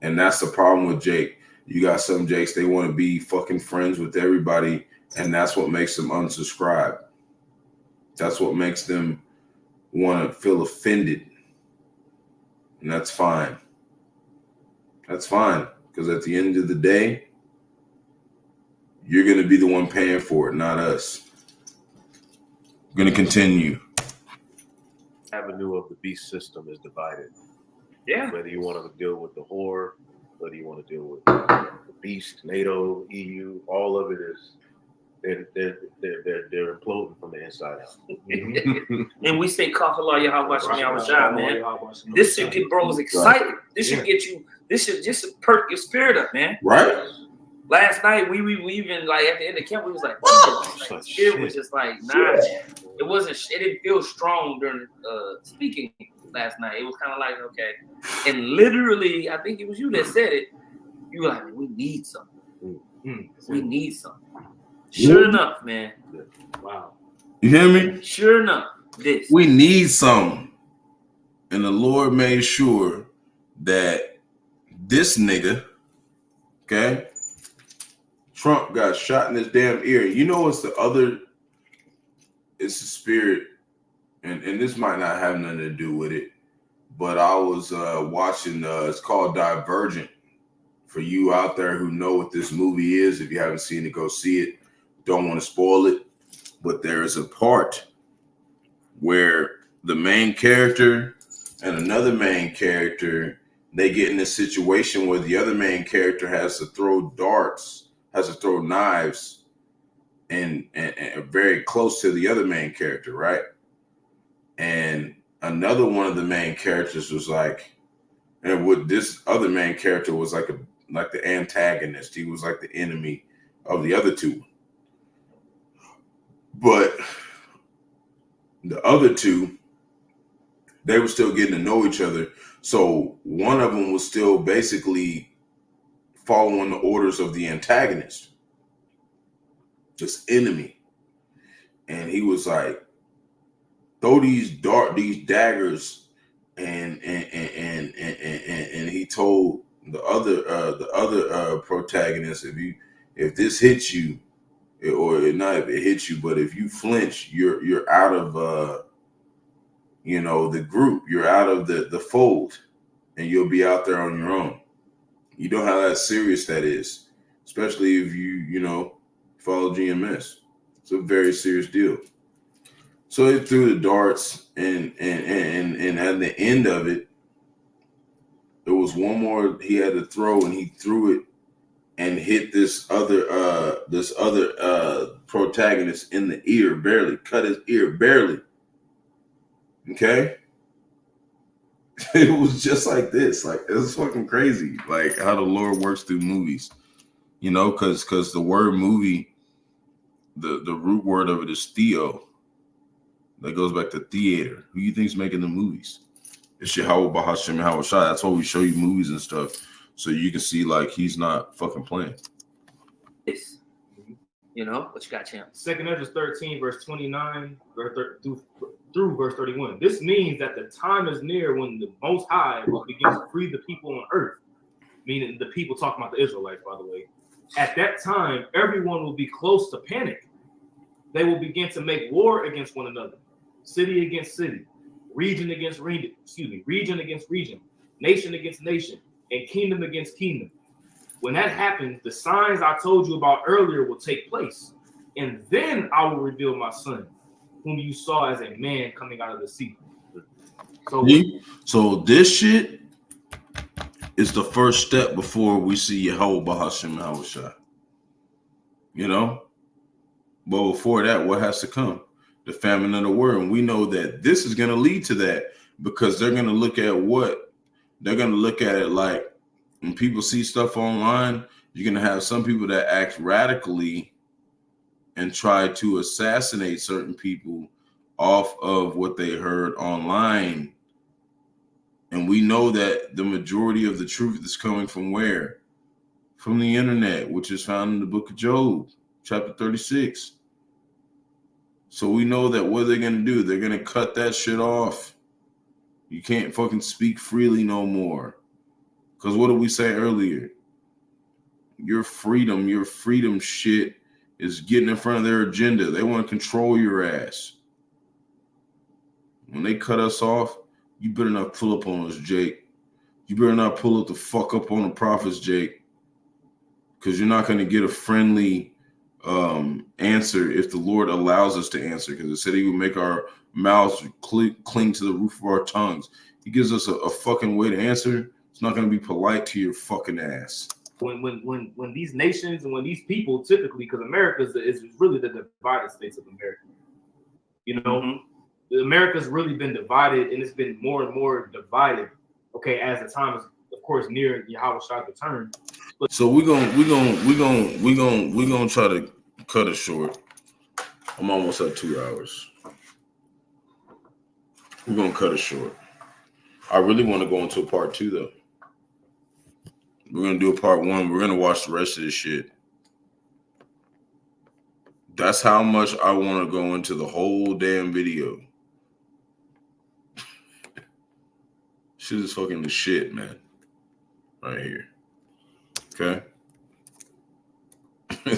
[SPEAKER 1] And that's the problem with Jake. You got some Jakes, they want to be fucking friends with everybody, and that's what makes them unsubscribe. That's what makes them want to feel offended. And that's fine. That's fine. Because at the end of the day, you're going to be the one paying for it, not us. We're going to continue.
[SPEAKER 6] Avenue of the beast system is divided.
[SPEAKER 2] Yeah.
[SPEAKER 6] Whether you want to deal with the whore, whether you want to deal with the beast, NATO, EU, all of it is they're imploding from the inside out.
[SPEAKER 2] And we say Halal, Yahawashi, man. This should get bros excited. This should get you. This should just perk your spirit up, man.
[SPEAKER 1] Right.
[SPEAKER 2] Last night we even like at the end of camp we was like, the spirit was just like, nah, man. It wasn't. It didn't feel strong during speaking last night. It was kind of like, okay. And literally, I think it was you that said it. You were like, we need something. We need something. Sure enough, man.
[SPEAKER 3] Wow.
[SPEAKER 1] You hear me?
[SPEAKER 2] Sure enough, this.
[SPEAKER 1] We need something. And the Lord made sure that this nigga, okay, Trump got shot in his damn ear. You know it's the spirit, and this might not have nothing to do with it, but I was watching, it's called Divergent. For you out there who know what this movie is, if you haven't seen it, go see it. Don't want to spoil it, but there is a part where the main character and another main character, they get in a situation where the other main character has to throw darts, has to throw knives, and very close to the other main character, right? And another one of the main characters was like, and what this other main character was like the antagonist. He was like the enemy of the other two. But the other two, they were still getting to know each other. So one of them was still basically following the orders of the antagonist, this enemy. And he was like, throw these daggers, and he told the other protagonist, if this hits you, or not if it hits you, but if you flinch, you're out of the group, you're out of the fold, and you'll be out there on your own. You know how that serious that is, especially if you follow GMS. It's a very serious deal. So he threw the darts, and at the end of it, there was one more he had to throw, and he threw it and hit this other protagonist in the ear, barely cut his ear, barely. Okay, it was just like this. Like, it was fucking crazy, like how the Lord works through movies, because the word movie, the root word of it is theo. That goes back to theater. Who you think's making the movies? It's Yahawah, Bahasham, Yahawashi. That's why we show you movies and stuff, so you can see like he's not fucking playing.
[SPEAKER 2] What you got, champ?
[SPEAKER 3] 2 Ezra 13, verse 29 through verse 31. This means that the time is near when the Most High will begin to free the people on earth, meaning the people talking about the Israelites, by the way. At that time, everyone will be close to panic. They will begin to make war against one another, city against city, region against region, nation against nation, and kingdom against kingdom. When that happens, the signs I told you about earlier will take place, and then I will reveal my son, whom you saw as a man coming out of the sea.
[SPEAKER 1] So this shit is the first step before we see Yahawah, Bahasham, Yahawashi. But before that, what has to come? The famine of the word. And we know that this is going to lead to that, because they're going to look at what? They're going to look at it like, when people see stuff online, you're going to have some people that act radically and try to assassinate certain people off of what they heard online. And we know that the majority of the truth is coming from where? From the internet, which is found in the book of Job, chapter 36. So we know that what they're going to do, they're going to cut that shit off. You can't fucking speak freely no more. Because what did we say earlier? Your freedom shit is getting in front of their agenda. They want to control your ass. when they cut us off, you better not pull up on us, Jake. You better not pull up the fuck up on the prophets, Jake, because you're not going to get a friendly answer if the Lord allows us to answer, because it said he would make our mouths cling to the roof of our tongues. He gives us a fucking way to answer. It's not going to be polite to your fucking ass.
[SPEAKER 3] When these nations and when these people typically, because America is really the divided states of America. You know, America's really been divided, and it's been more and more divided. Okay, as the time is, of course, near Yahawah's return.
[SPEAKER 1] So we're gonna try to cut it short. I'm almost at 2 hours. We're gonna cut it short. I really want to go into a part 2 though. We're gonna do a part 1. We're gonna watch the rest of this shit. That's how much I want to go into the whole damn video. Shit is fucking the shit, man. Right here. Okay.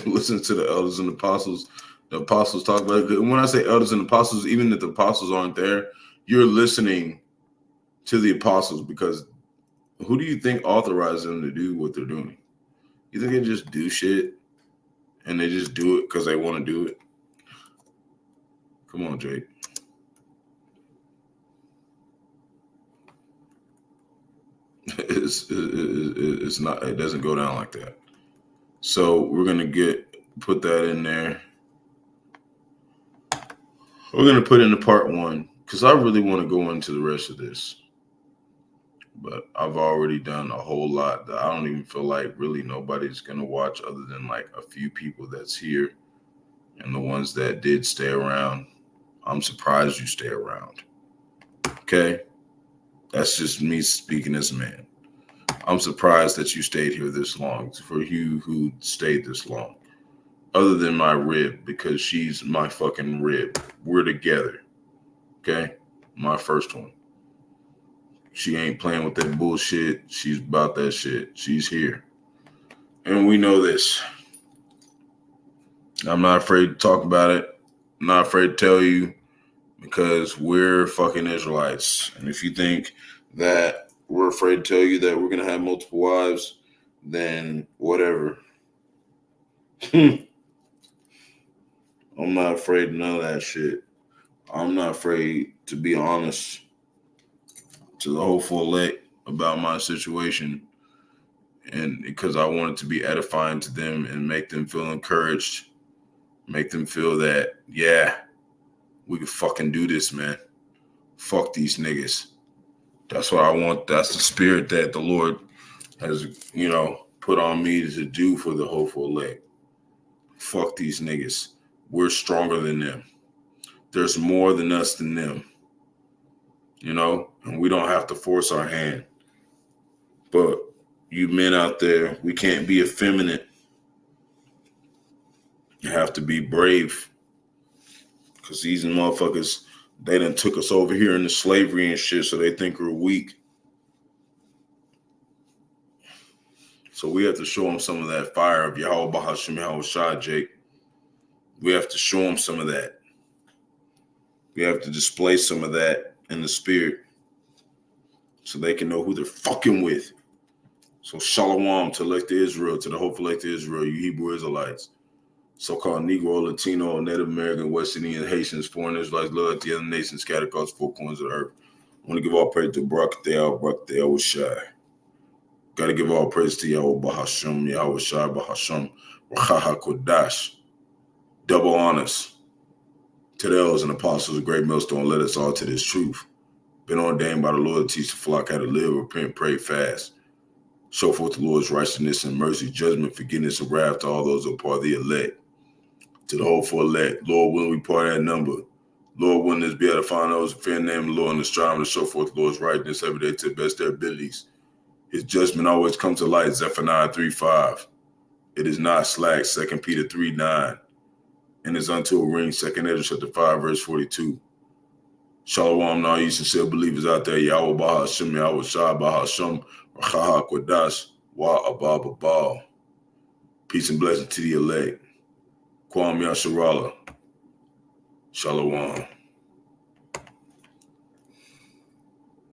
[SPEAKER 1] Listen to the elders and apostles. The apostles talk about it. And when I say elders and apostles, even if the apostles aren't there, you're listening to the apostles, because who do you think authorized them to do what they're doing? You think they just do shit and they just do it because they want to do it? Come on, Jake. It's not. It doesn't go down like that. So we're gonna put that in there. We're gonna put into part 1 because I really want to go into the rest of this, but I've already done a whole lot that I don't even feel like really nobody's gonna watch other than like a few people that's here, and the ones that did stay around. I'm surprised you stay around. Okay. That's just me speaking as a man. I'm surprised that you stayed here this long, for you who stayed this long. Other than my rib, because she's my fucking rib. We're together. Okay? My first one. She ain't playing with that bullshit. She's about that shit. She's here. And we know this. I'm not afraid to talk about it. I'm not afraid to tell you, because we're fucking Israelites. And if you think that we're afraid to tell you that we're going to have multiple wives, then whatever. I'm not afraid of none of that shit. I'm not afraid to be honest to the hopeful elect about my situation, and because I want it to be edifying to them and make them feel encouraged, make them feel that, yeah, we can fucking do this, man. Fuck these niggas. That's what I want. That's the spirit that the Lord has, put on me to do for the hopeful elect. Fuck these niggas. We're stronger than them. There's more than us than them. And we don't have to force our hand. But you men out there, we can't be effeminate. You have to be brave. Because these motherfuckers, they done took us over here into slavery and shit, so they think we're weak. So we have to show them some of that fire of Yahawah, Bahasham, Yahawashi, Jake. We have to show them some of that. We have to display some of that in the spirit so they can know who they're fucking with. So shalom to elect Israel, to the hopeful elect Israel, you Hebrew Israelites. So-called Negro, Latino, Native American, West Indian, Haitians, foreign Israelites, love the other nations scattered across 4 corners of the earth. I want to give all praise to Barak, Yahawashi. Got to give all praise to Yahawah, Bahasham, Yahawashi, Bahasham, Rawchaa, Qadash. Double honors to the elders and apostles of great millstone, led us all to this truth. Been ordained by the Lord to teach the flock how to live, repent, pray, fast. Show forth the Lord's righteousness and mercy, judgment, forgiveness, and wrath to all those who are part of the elect. To the hopeful elect, Lord, willing we part of that number. Lord, willing us be able to find those who fear the name of the Lord and the striving to show forth the Lord's righteousness every day to the best of their abilities. His judgment always comes to light, Zephaniah 3:5. It is not slack, 2 Peter 3:9. And is unto a ring, 2 Ezra chapter 5, verse 42. Shalom to all you sincere believers out there. Yahawah, Bahasham, Yahawashi, Bahasham, Rawchaa, Qadash, Wa Abba Babal. Peace and blessing to the elect. Kwam Yasharala. Shalom.